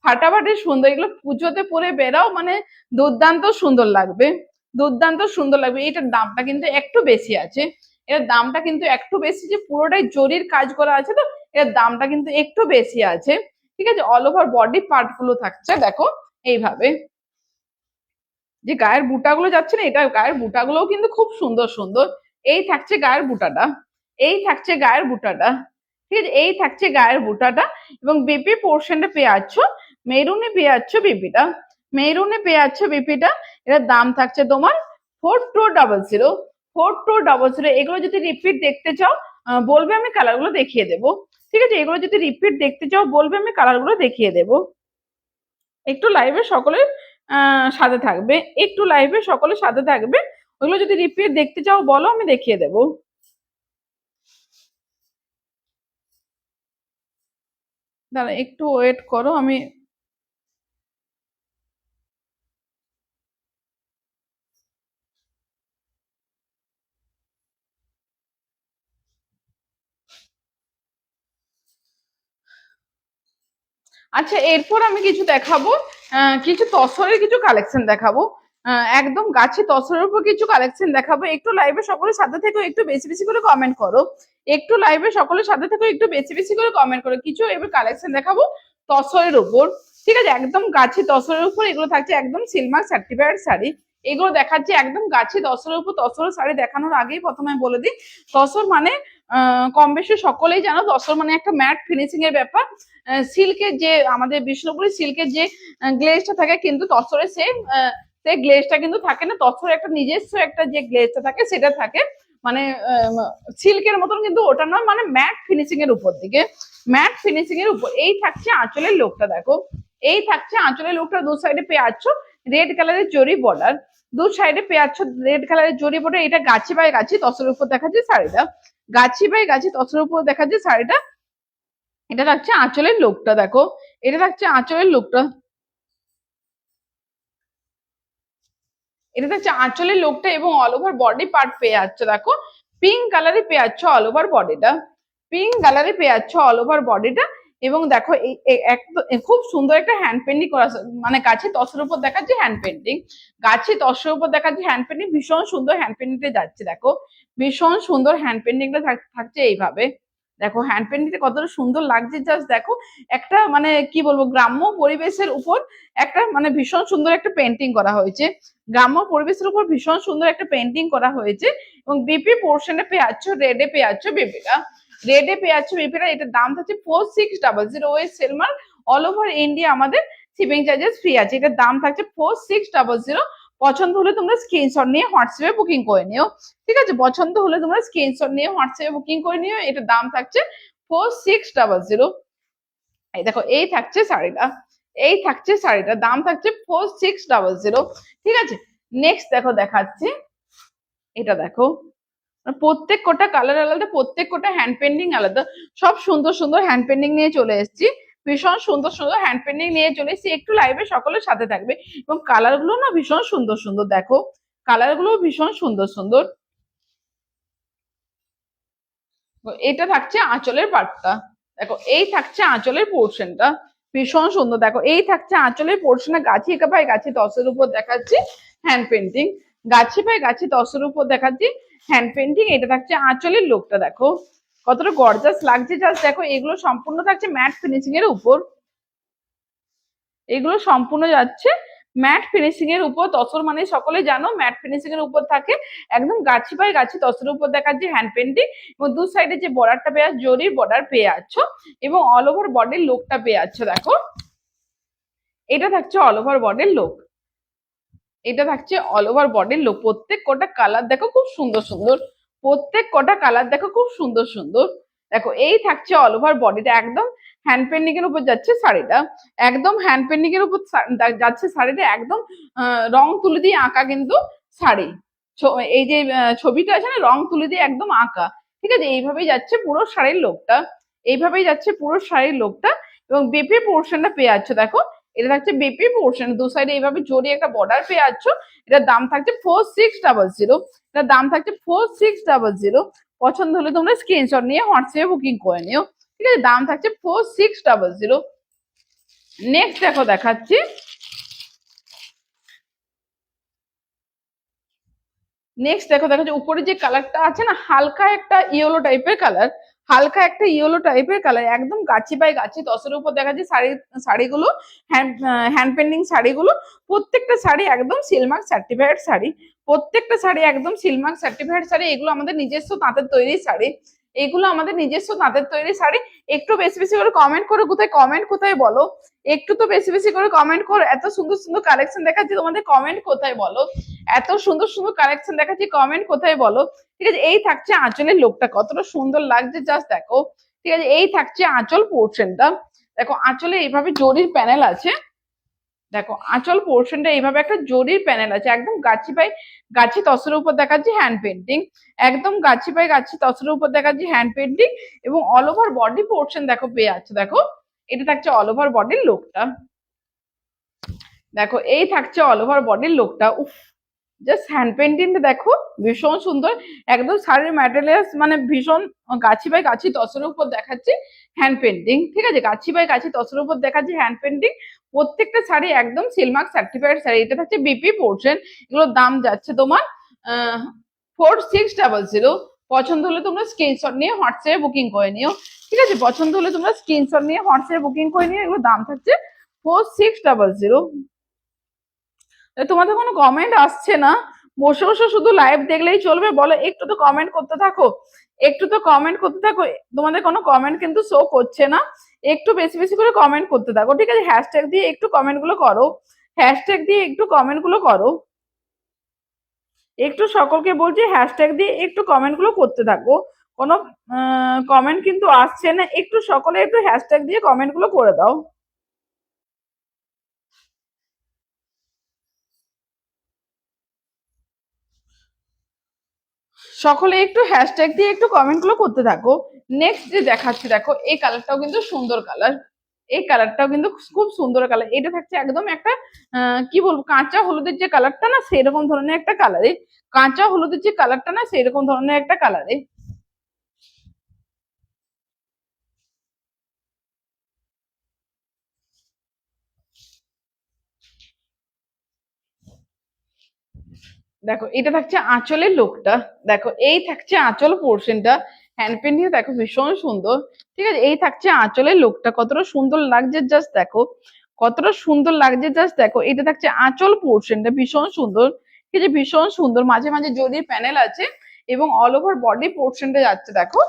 ফাটাফাটি সুন্দর। এগুলো পুজোতে পরে বেরাও, মানে দুর্দান্ত সুন্দর লাগবে, দুর্দান্ত সুন্দর লাগবে। এটার দামটা কিন্তু একটু বেশি আছে, এর দামটা কিন্তু একটু বেশি, যে পুরোটাই জরির কাজ করা আছে, তো এর দামটা কিন্তু একটু বেশি আছে, ঠিক আছে। অল ওভার বডি পার্ট গুলো থাকছে দেখো এইভাবে, যে গায়ের বুটাগুলো যাচ্ছে না, এটা গায়ের বুটাগুলোও কিন্তু খুব সুন্দর সুন্দর। এই থাকছে গায়ের বুটাটা, এই থাকছে গায়ের বুটাটা, ঠিক আছে, এই থাকছে গায়ের বুটাটা। এবং বিপি পোর্শনটা পেয়ে যাচ্ছ, মেরুনে পেয়ে যাচ্ছ বিপিটা, মেরুনে পেয়ে যাচ্ছ বিপিটা। এটার দাম থাকছে তোমার 4200, 4200। এগুলো যদি রিপিট দেখতে চাও বলবে, আমি কালার গুলো দেখিয়ে দেবো, ঠিক আছে। এগুলো যদি রিপিট দেখতে চাও বলবে, আমি কালার গুলো দেখিয়ে দেবো। একটু লাইভে সকলে সাথে থাকবে, একটু লাইভে সকলে সাথে থাকবে। ওগুলো যদি রিপিট দেখতে চাও বলো, আমি দেখিয়ে দেবো। দাঁড়া একটু ওয়েট করো, আমি আচ্ছা এরপর আমি কিছু দেখাবো, কিছু তসরের কিছু কালেকশন দেখাবো, একদম গাছে তসরের উপর কিছু কালেকশন দেখাবো। একটু লাইভে সকলের সাথে থেকে একটু বেশি বেশি করে কমেন্ট করো, একটু লাইভে সকলের সাথে থেকে একটু বেশি বেশি করে কমেন্ট করো। কিছু এবার কালেকশন দেখাবো তসরের উপর, ঠিক আছে, একদম গাছে তসরের উপর। এগুলো থাকছে একদম সিলমার্ক সার্টিফাইড শাড়ি, এগুলো দেখাচ্ছি একদম গাছে তসরের উপর। তসরের শাড়ি দেখানোর আগেই প্রথমে বলে দিই, তসর মানে কম বেশি সকলেই জানো তসর মানে একটা ম্যাট ফিনিশিং এর ব্যাপার। সিল্কের যে আমাদের বিষ্ণুপুরি সিল্কের যে গ্লেজটা থাকে কিন্তু তসরে সেই গ্লেজটা কিন্তু থাকে না, তসরের একটা নিজস্ব একটা যে গ্লেজটা থাকে সেটা থাকে, মানে সিল্কের মতন কিন্তু ওটা নয়, মানে ম্যাট ফিনিশিং এর উপর দিকে, ম্যাট ফিনিশিং এর উপর। এই থাকছে আঁচলের লোকটা দেখো, এই থাকছে আঁচলের লোকটা, দু সাইডে পেয়ে যাচ্ছ রেড কালারের জরি বর্ডার, দু সাইডে পেয়ে যাচ্ছ রেড কালারের জরি বর্ডার। এটা গাছি বাই গাছি তসরের উপর দেখাচ্ছে শাড়িটা, গাছি বাই গাছি তসরের উপর দেখাচ্ছে শাড়িটা। এটা থাকছে আঁচলের লোকটা দেখো, এটা থাকছে আঁচলের লোকটা, এটা থাকছে আঁচলের লোকটা এবং অল ওভার বডি পার্ট পেয়ে যাচ্ছে দেখো পিঙ্ক কালারে পেয়ে যাচ্ছে অল ওভার বডিটা, পিঙ্ক কালারে পেয়ে যাচ্ছে অল ওভার বডিটা। এবং দেখো এই খুব সুন্দর একটা হ্যান্ড পেন্টিং করা, মানে গাছে তসের উপর দেখাচ্ছে হ্যান্ড পেন্টিং, গাছে তসের উপর দেখাচ্ছে হ্যান্ড পেন্টিং, ভীষণ সুন্দর হ্যান্ড পেন্টিংটা যাচ্ছে দেখো, ভীষণ সুন্দর হ্যান্ড পেন্টিংটা থাকছে এইভাবে। দেখো হ্যান্ড পেন্টিংটা কতটা সুন্দর লাগছে, জাস্ট দেখো একটা মানে কি বলবো গ্রাম্য পরিবেশের উপর একটা মানে ভীষণ সুন্দর একটা পেন্টিং করা হয়েছে, গ্রাম্য পরিবেশের উপর ভীষণ সুন্দর একটা পেন্টিং করা হয়েছে। এবং বিপি পোর্শনে পেয়ে যাচ্ছ রেডে পেয়ে যাচ্ছ বিপিটা, রেডে পেয়ে যাচ্ছ বিপিটা। এটার দাম থাকছে 4600, ওয়েস্ট সেলমার অল ওভার ইন্ডিয়া আমাদের শিপিং চার্জেস ফ্রি আছে। এটার দাম থাকছে 4600। পছন্দ হলে তোমরা স্ক্রিনশট নিয়ে হোয়াটসঅ্যাপে বুকিং করে নিও, ঠিক আছে, পছন্দ হলে তোমরা স্ক্রিনশট নিয়ে হোয়াটসঅ্যাপে বুকিং করে নিও। এটার দাম থাকছে 4600। এই দেখো এই থাকছে শাড়িটা, এই থাকছে শাড়িটার দাম থাকছে 4600, ঠিক আছে। নেক্সট দেখো দেখাচ্ছি, এটা দেখো প্রত্যেক কটা কালার আলাদা, প্রত্যেক কটা হ্যান্ড পেন্টিং আলাদা, সব সুন্দর সুন্দর হ্যান্ড পেন্টিং নিয়ে চলে এসেছি, ভীষণ সুন্দর সুন্দর হ্যান্ড পেন্টিং নিয়ে চলে এসেছি। একটু লাইভে সকলের সাথে থাকবে এবং কালার গুলো না ভীষণ সুন্দর সুন্দর, দেখো কালার গুলো ভীষণ সুন্দর সুন্দর। এটা থাকছে আঁচলের পাটটা, দেখো এই থাকছে আঁচলের পোর্শনটা, ভীষণ সুন্দর। দেখো এই থাকছে আঁচলের পোর্শনে গাছি একা পাই গাছি তসের উপর দেখাচ্ছি হ্যান্ড পেন্টিং, গাছি পাই গাছি তসের উপর দেখাচ্ছি হ্যান্ড পেন্টিং। এটা থাকছে আঁচলের লোকটা, দেখো কতটা গর্জাস লাগছে, জাস্ট দেখো এগুলো সম্পূর্ণ থাকছে ম্যাট ফিনিশিং এর উপর, এগুলো সম্পূর্ণ যাচ্ছে ম্যাট ফিনিশিং এর উপর। তসর মানে সকলে জানো ম্যাট ফিনিশিং এর উপর থাকে, একদম গাছি পাই গাছি তসরের উপর দেখাচ্ছে হ্যান্ড পেন্টিং। এবং দু সাইডে যে বর্ডারটা পেয়ে জরির বর্ডার পেয়ে যাচ্ছ এবং অল ওভার বডির লুকটা পেয়ে যাচ্ছ দেখো, এটা থাকছে অল ওভার বডির লুক, এটা থাকছে অল ওভার বডির লুক। প্রত্যেক কটা কালার দেখো খুব সুন্দর সুন্দর, প্রত্যেক কটা কালার দেখো খুব সুন্দর সুন্দর। দেখো এই থাকছে অল ওভার বডিটা, একদম হ্যান্ড পেন্টিং এর উপর যাচ্ছে শাড়িটা, একদম হ্যান্ড পেন্টিং এর উপর যাচ্ছে শাড়িটা, একদম রং তুলি দিয়ে আঁকা কিন্তু শাড়ি, এই যে ছবিটা আছে না রং তুলি দিয়ে একদম আঁকা, ঠিক আছে। এইভাবেই যাচ্ছে পুরো শাড়ির লোকটা, এইভাবেই যাচ্ছে পুরো শাড়ির লোকটা। এবং বেপি পোর্শনটা পেয়ে যাচ্ছে দেখো, এটা থাকছে বেপি পোর্শন, দু সাইডে এইভাবে জড়িয়ে একটা বর্ডার পেয়ে যাচ্ছ। এটার দাম থাকছে 4600, এটার দাম থাকছে 4600। পছন্দ হলে তোমরা স্ক্রিনশট নিয়ে হোয়াটসঅ্যাপে বুকিং করে নিও, ঠিক আছে, দাম থাকছে 4600। নেক্সট দেখো দেখাচ্ছি, নেক্সট দেখো দেখাচ্ছি উপরে যে কালারটা আছে না হালকা একটা ইয়েলো টাইপের কালার, হালকা একটা ইয়েলো টাইপের কালার, একদম গাছি বাই গাছি তসের উপর দেখাচ্ছি শাড়িগুলো হ্যান্ড পেন্টিং শাড়িগুলো, প্রত্যেকটা শাড়ি একদম সিলমার্ক সার্টিফাইড শাড়ি, প্রত্যেকটা শাড়ি একদম সিলমার্ক সার্টিফাইড শাড়ি। এগুলো আমাদের নিজস্ব তাঁতের তৈরি শাড়ি, এগুলো আমাদের নিজস্ব তাঁতের তৈরি শাড়ি। একটু বেশি বেশি করে কমেন্ট করো, কোথায় কমেন্ট কোথায় বলো, একটু তো বেশি বেশি করে কমেন্ট করো। এত সুন্দর সুন্দর কালেকশন দেখাচ্ছি, তোমাদের কমেন্ট কোথায় বলো, এত সুন্দর সুন্দর কালেকশন দেখাচ্ছি, কমেন্ট কোথায় বলো, ঠিক আছে। এই থাকছে আঁচলের লোকটা, কতটা সুন্দর লাগছে জাস্ট দেখো, ঠিক আছে। এই থাকছে আঁচল পোর্শনটা, দেখো আঁচলে এইভাবে জরির প্যানেল আছে, দেখো আঁচল পোর্শনটা এইভাবে একটা জরির প্যানেল আছে, একদম গাছি পাই গাছি তসরের উপর দেখাচ্ছি হ্যান্ড পেন্টিং, একদম গাছি পাই গাছি তসরের উপর দেখাচ্ছি হ্যান্ড পেন্টিং। এবং অল ওভার বডি পোর্শন দেখো পেয়ে যাচ্ছে, দেখো এটা থাকছে অল ওভার বডির লোকটা, দেখো এই থাকছে অল ওভার বডির লোকটা। উফ জাস্ট হ্যান্ড পেন্টিংটা দেখো ভীষণ সুন্দর, একদম শাড়ির ম্যাটেরিয়ালস মানে ভীষণ গাছি বাই গাছি তসরের উপর দেখাচ্ছি হ্যান্ড পেন্টিং, ঠিক আছে, গাছি বাই গাছি তসরের উপর দেখাচ্ছি হ্যান্ড পেন্টিং। প্রত্যেকটা শাড়ি একদম সিলমার্ক সার্টিফাইড শাড়ি, এটা থাকছে বিপি পোর্শন। এগুলোর দাম যাচ্ছে তোমার 4600। পছন্দ হলে তোমরা স্ক্রিনশট নিয়ে হোয়াটসঅ্যাপে বুকিং করে নিও, ঠিক আছে, পছন্দ হলে তোমরা স্ক্রিনশট নিয়ে হোয়াটসঅ্যাপে বুকিং করে নিও। এগুলোর দাম থাকছে 4600। তোমাদের কোনো কমেন্ট আসছে না, বসে বসে শুধু লাইভ দেখলেই চলবে? বলো, একটু তো কমেন্ট করতে থাকো, একটু তো কমেন্ট করতে থাকো। তোমাদের কোনো কমেন্ট কিন্তু শো করছে না, একটু বেশি বেশি করে কমেন্ট করতে থাকো, ঠিক আছে? হ্যাশট্যাগ দিয়ে একটু কমেন্ট গুলো করো, হ্যাশট্যাগ দিয়ে একটু কমেন্ট গুলো করো। একটু সকলকে বলছি হ্যাশট্যাগ দিয়ে একটু কমেন্ট গুলো করতে থাকো। কোনো কমেন্ট কিন্তু আসছে না, একটু সকলে একটু হ্যাশট্যাগ দিয়ে কমেন্ট গুলো করে দাও। সকলে একটু হ্যাশট্যাগ দিয়ে একটু কমেন্ট গুলো করতে থাকো। নেক্সট যে দেখাচ্ছি, দেখো এই কালারটাও কিন্তু সুন্দর কালার, এই কালারটাও কিন্তু খুব সুন্দর কালার। এটা থাকছে একদম একটা কি বলবো, কাঁচা হলুদের যে কালারটা না সেরকম ধরনের একটা কালারে, কাঁচা হলুদের যে কালারটা না সেরকম ধরনের একটা কালারে। দেখো এটা থাকছে আঁচলের লুকটা, দেখো এই থাকছে আঁচল পোর্শনটা, হ্যান্ড পেন্টিং দেখো ভীষণ সুন্দর, ঠিক আছে? এই থাকছে আঁচলের লুকটা, কতটা সুন্দর লাগছে জাস্ট দেখো, কতটা সুন্দর লাগছে জাস্ট দেখো। এটা থাকছে আঁচল পোর্শনটা, ভীষণ সুন্দর, ঠিক আছে? ভীষণ সুন্দর, মাঝে মাঝে জরির প্যানেল আছে এবং অল ওভার বডি পোর্শনটা যাচ্ছে দেখো।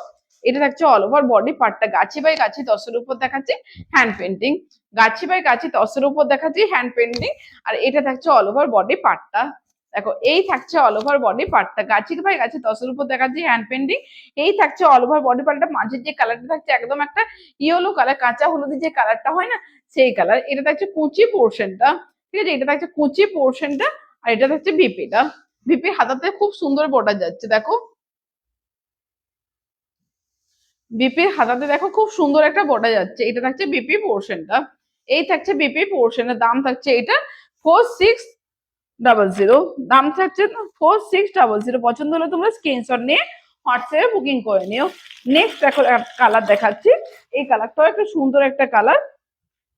এটা থাকছে অল ওভার বডি পার্টটা, গাছি বাই গাছি তসের উপর দেখাচ্ছি হ্যান্ড পেন্টিং, গাছি বাই গাছি তসের উপর দেখাচ্ছি হ্যান্ড পেন্টিং। আর এটা থাকছে অল ওভার বডি পার্টটা, দেখো এই থাকছে অল ওভার বডি পার্টটা, গাছের ভাই গাছে তসের উপর দেখাচ্ছি হ্যান্ড পেন্টিং। এই থাকছে অল ওভার বডি পার্টটা, মাঝের যে কালারটা থাকছে একদম একটা ইয়েলো কালার, কাঁচা হলুদের যে কালারটা হয় না সেই কালার। এটা থাকছে কুচি পোর্শনটা, ঠিক আছে? এটা থাকছে কুচি পোর্শনটা, আর এটা থাকছে বিপিটা, বিপি হাতাতে খুব সুন্দর বর্ডার যাচ্ছে দেখো, বিপির হাতাতে দেখো খুব সুন্দর একটা বর্ডার যাচ্ছে। এটা থাকছে বিপি পোর্শনটা, এই থাকছে বিপি পোর্শনের দাম থাকছে এটা 4600, দাম থাকছে 4600। পছন্দ হলে তোমরা স্ক্রিনশট নিয়ে হোয়াটসঅ্যাপে বুকিং করে নিও। নেক্সট দেখো কালার দেখাচ্ছি, এই কালারটাও একটা সুন্দর একটা কালার।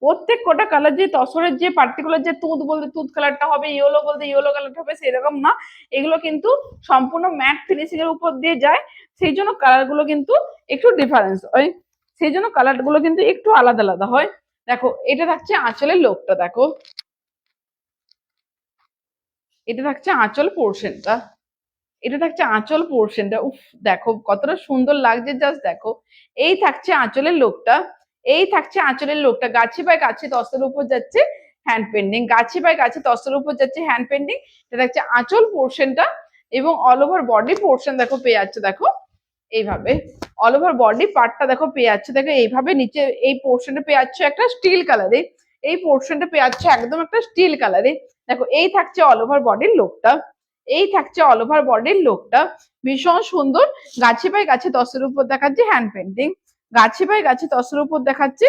প্রত্যেক কটা কালার যে তসরের যে পার্টিকুলার যে তুঁত বলতে তুঁত কালারটা হবে, ইয়েলো বলতে ইয়েলো কালারটা হবে সেরকম না, এগুলো কিন্তু সম্পূর্ণ ম্যাট ফিনিশিং এর উপর দিয়ে যায়, সেই জন্য কালার গুলো কিন্তু একটু ডিফারেন্স হয়, সেই জন্য কালার গুলো কিন্তু একটু আলাদা আলাদা হয়। দেখো এটা থাকছে আঁচলের লোকটা, দেখো এটা থাকছে আঁচল পোর্শনটা, এটা থাকছে আঁচল পোর্শনটা, উফ দেখো কতটা সুন্দর লাগছে জাস্ট দেখো। এই থাকছে আঁচলের লোকটা, এই থাকছে আঁচলের লোকটা, গাছি বাই গাছি তসের উপর যাচ্ছে হ্যান্ড পেন্টিং, গাছি বাই গাছি তসের উপর যাচ্ছে হ্যান্ড পেন্টিং। এটা থাকছে আঁচল পোর্শনটা এবং অল ওভার বডি পোর্শন দেখো পেয়ে যাচ্ছে দেখো এইভাবে, অল ওভার বডি পার্টটা দেখো পেয়ে যাচ্ছে দেখো এইভাবে। নিচে এই পোর্শনটা পেয়ে যাচ্ছে একটা স্টিল কালারে, এই পোর্শনটা পেয়ে যাচ্ছে একদম একটা স্টিল কালারে। দেখো এই থাকছে অল ওভার বডির লুকটা, এই থাকছে অল ওভার বডির লুকটা, ভীষণ সুন্দর। গাছি বাই গাছি তসের উপর দেখাচ্ছে হ্যান্ড পেন্টিং, গাছি বাই গাছি তসের উপর দেখাচ্ছে,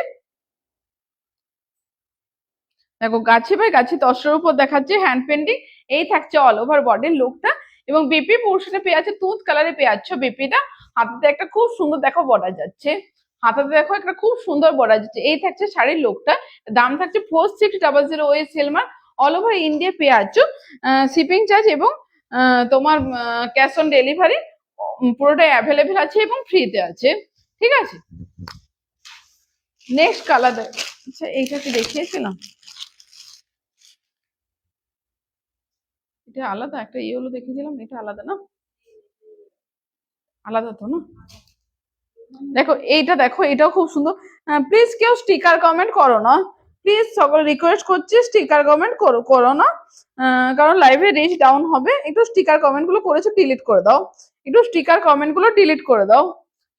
দেখো গাছি বাই গাছি তসের উপর দেখাচ্ছে হ্যান্ড পেন্টিং। এই থাকছে অল ওভার বডির লুকটা এবং বিপি পোর্শনে পেয়ে যাচ্ছে তুঁত কালারে পেয়ে যাচ্ছে বিপিটা, হাতাতে একটা খুব সুন্দর দেখো বর্ডার যাচ্ছে, হাতাতে দেখো একটা খুব সুন্দর বর্ডার যাচ্ছে। এই থাকছে শাড়ির লুকটা, দাম থাকছে 4600 ওই সেলমার, অল ওভার ইন্ডিয়া পেয়ে যাচ্ছ শিপিং চার্জ এবং তোমার ক্যাশ অন ডেলিভারি পুরোটাই অ্যাভেলেবেল আছে এবং ফ্রিতে আছে, ঠিক আছে? নেক্সট কালার আচ্ছা এইটাকে দেখিয়েছিলাম, এটা আলাদা, একটা ইয়েলো দেখিয়েছিলাম, এটা আলাদা না, আলাদা তো না? দেখো এইটা, দেখো এটাও খুব সুন্দর। প্লিজ কেউ স্টিকার কমেন্ট করো না, প্লিজ সকল রিকোয়েস্ট করছি স্টিকার কমেন্ট করো করো না, কারণ লাইভে রিচ ডাউন হবে। একটু স্টিকার কমেন্ট গুলো করেছো ডিলিট করে দাও, একটু স্টিকার কমেন্ট গুলো ডিলিট করে দাও,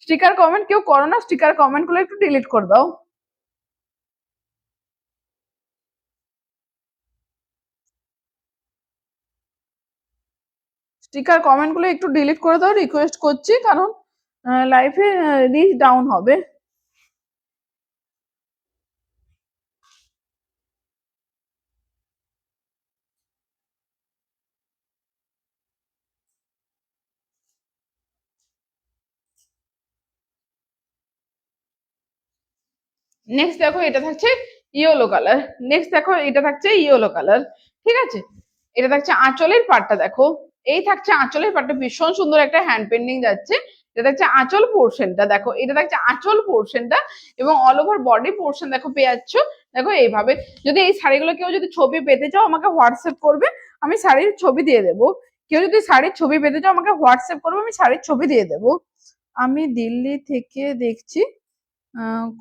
স্টিকার কমেন্ট কেউ করো না, স্টিকার কমেন্ট গুলো একটু ডিলিট করে দাও, স্টিকার কমেন্ট গুলো একটু ডিলিট করে দাও রিকোয়েস্ট করছি, কারণ লাইফে রিচ ডাউন হবে। নেক্সট দেখো এটা থাকছে ইয়েলো কালার, নেক্সট দেখো এটা থাকছে ইয়েলো কালার, ঠিক আছে? এটা থাকছে আঁচলের পাটটা, দেখো এই থাকছে আঁচলের পাটটা, ভীষণ সুন্দর একটা হ্যান্ড পেন্টিং যাচ্ছে। এটা থাকছে আঁচল পোর্শনটা, দেখো এটা থাকছে আঁচল পোর্শনটা এবং অল ওভার বডি পোর্শন দেখো পেয়ে যাচ্ছ দেখো এইভাবে। যদি এই শাড়িগুলো কেউ যদি ছবি পেতে চাও আমাকে হোয়াটসঅ্যাপ করবে, আমি শাড়ির ছবি দিয়ে দেবো। কেউ যদি শাড়ির ছবি পেতে চাও আমাকে হোয়াটসঅ্যাপ করবে, আমি শাড়ির ছবি দিয়ে দেবো। আমি দিল্লি থেকে দেখছি,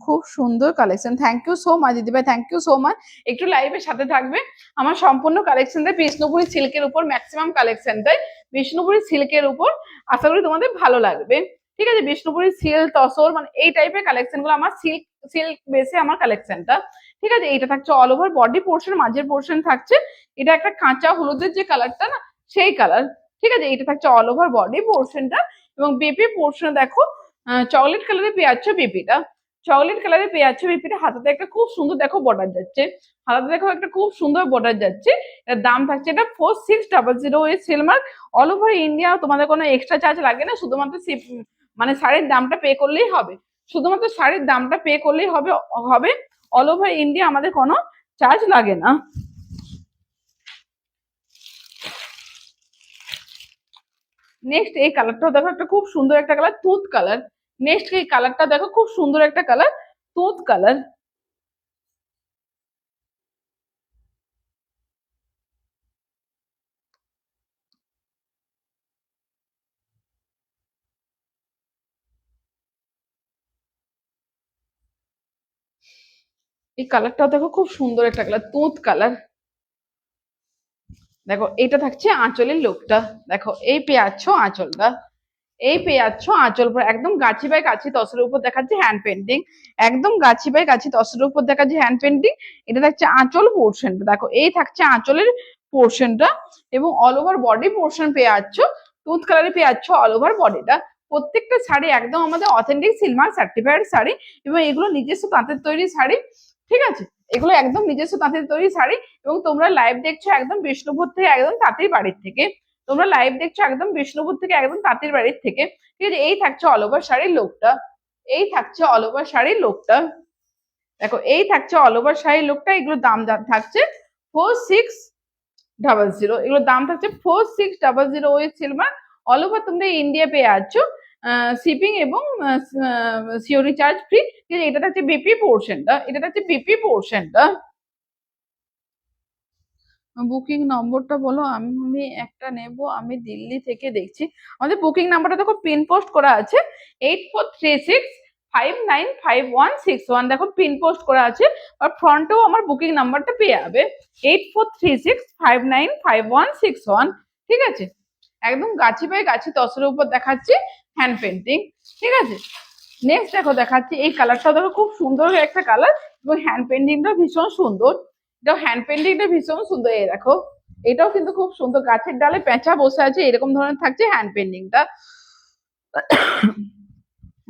খুব সুন্দর collection. Thank you so much দিদিভাই, থ্যাংক ইউ সো মাচ। একটু লাইভের সাথে থাকবে। আমার সম্পূর্ণ কালেকশনটাই বিষ্ণুপুরি সিল্কের উপর, ম্যাক্সিমাম কালেকশনটাই বিষ্ণুপুরি সিল্কের উপর। আশা করি তোমাদের ভালো লাগবে। ঠিক আছে, বিষ্ণুপুরি সিল্ক, তসর, মানে এই টাইপের কালেকশন গুলো আমার সিল্ক সিল্ক বেসে আমার কালেকশনটা। ঠিক আছে, এটা থাকছে অল ওভার বডি পোর্শন, মাঝের পোর্শন থাকছে এটা একটা কাঁচা হলুদের যে কালারটা না, সেই কালার। ঠিক আছে, এটা থাকছে অল ওভার বডি পোর্শনটা। এবং বেপি পোর্শন দেখো চকলেট কালারে পেয়ে যাচ্ছ বেপিটা, চকলেট কালারে পেয়ে যাচ্ছে বেপিটা। হাতাতে একটা খুব সুন্দর দেখো বর্ডার যাচ্ছে, হাতাতে দেখো একটা খুব সুন্দর বর্ডার যাচ্ছে। এর দাম থাকছে এটা 4600 এর সেলমার্ক। অল ওভার ইন্ডিয়া তোমাদের কোনো এক্সট্রা চার্জ লাগে না, শুধুমাত্র মানে শাড়ির দামটা পে করলেই হবে, শুধুমাত্র শাড়ির দামটা পে করলেই হবে হবে অল ওভার ইন্ডিয়া আমাদের কোনো চার্জ লাগে না। নেক্সট এই কালারটাও দেখো, একটা খুব সুন্দর একটা কালার, তুঁত কালার। নেক্সট এই কালারটা দেখো, খুব সুন্দর একটা কালার, তুঁত কালার। এই কালারটাও দেখো, খুব সুন্দর একটা কালার, তুঁত কালার। দেখো এটা থাকছে আঁচলের লুকটা, দেখো এই পেয়াচ্ছ আঁচলটা, এই পেয়াচ্ছ আঁচল উপর একদম গাছি বাই গাছি তসরের উপর দেখাচ্ছে হ্যান্ড পেন্টিং, একদম গাছি বাই গাছি তসরের উপর দেখাচ্ছে হ্যান্ড পেন্টিং। এটা থাকছে আঁচল পোর্শনটা, দেখো এই থাকছে আঁচলের পোর্শনটা। এবং অল ওভার বডি পোর্শন পেয়ে যাচ্ছ, টুথ কালারে পেয়ে যাচ্ছ অল ওভার বডিটা। প্রত্যেকটা শাড়ি একদম আমাদের অথেন্টিক সিলমার্ক সার্টিফাইড শাড়ি, এবং এগুলো নিজস্ব তাঁতের তৈরি শাড়ি। ঠিক আছে, এগুলো একদম নিজস্ব তাঁতের তৈরি শাড়ি। এবং তোমরা লাইভ দেখছো একদম বিষ্ণুপুর থেকে, একদম তাঁতির বাড়ির থেকে, তোমরা লাইভ দেখছো একদম বিষ্ণুপুর থেকে, একদম তাঁতির বাড়ির থেকে। ঠিক আছে, এই থাকছে অল ওভার শাড়ির লোকটা, এই থাকছে অল ওভার শাড়ির লোকটা। দেখো এই থাকছে অল ওভার শাড়ির লোকটা। এগুলোর দাম থাকছে 4600, এগুলোর দাম থাকছে 4600 ওই সিলভার। অল ওভার তোমরা ইন্ডিয়া পেয়ে যাচ্ছ, শিপিং এবং সিওরি চার্জ ফ্রি। এটা থাকছে বিপি পোর্শনটা, এটা থাকছে বিপি পোর্শনটা। বুকিং নম্বরটা বলো, আমি একটা নেব, আমি দিল্লি থেকে দেখছি। আমাদের বুকিং নাম্বারটা দেখো পিন পোস্ট করা আছে 8436595161, দেখো পিন পোস্ট করা আছে। আর ফ্রন্টেও আমার বুকিং নাম্বারটা পেয়ে যাবে 8436595161। ঠিক আছে, একদম গাছি পায়ে গাছি তসরের উপর দেখাচ্ছি হ্যান্ড পেন্টিং। ঠিক আছে, নেক্সট দেখো দেখাচ্ছি এই কালারটা, দেখো খুব সুন্দর একটা কালার, এবং হ্যান্ড পেন্টিংটা ভীষণ সুন্দর, এটাও হ্যান্ড পেন্টিংটা ভীষণ সুন্দর। এই দেখো এটাও কিন্তু খুব সুন্দর, গাছের ডালে পেঁচা বসে আছে এরকম ধরনের থাকছে হ্যান্ড পেন্টিংটা,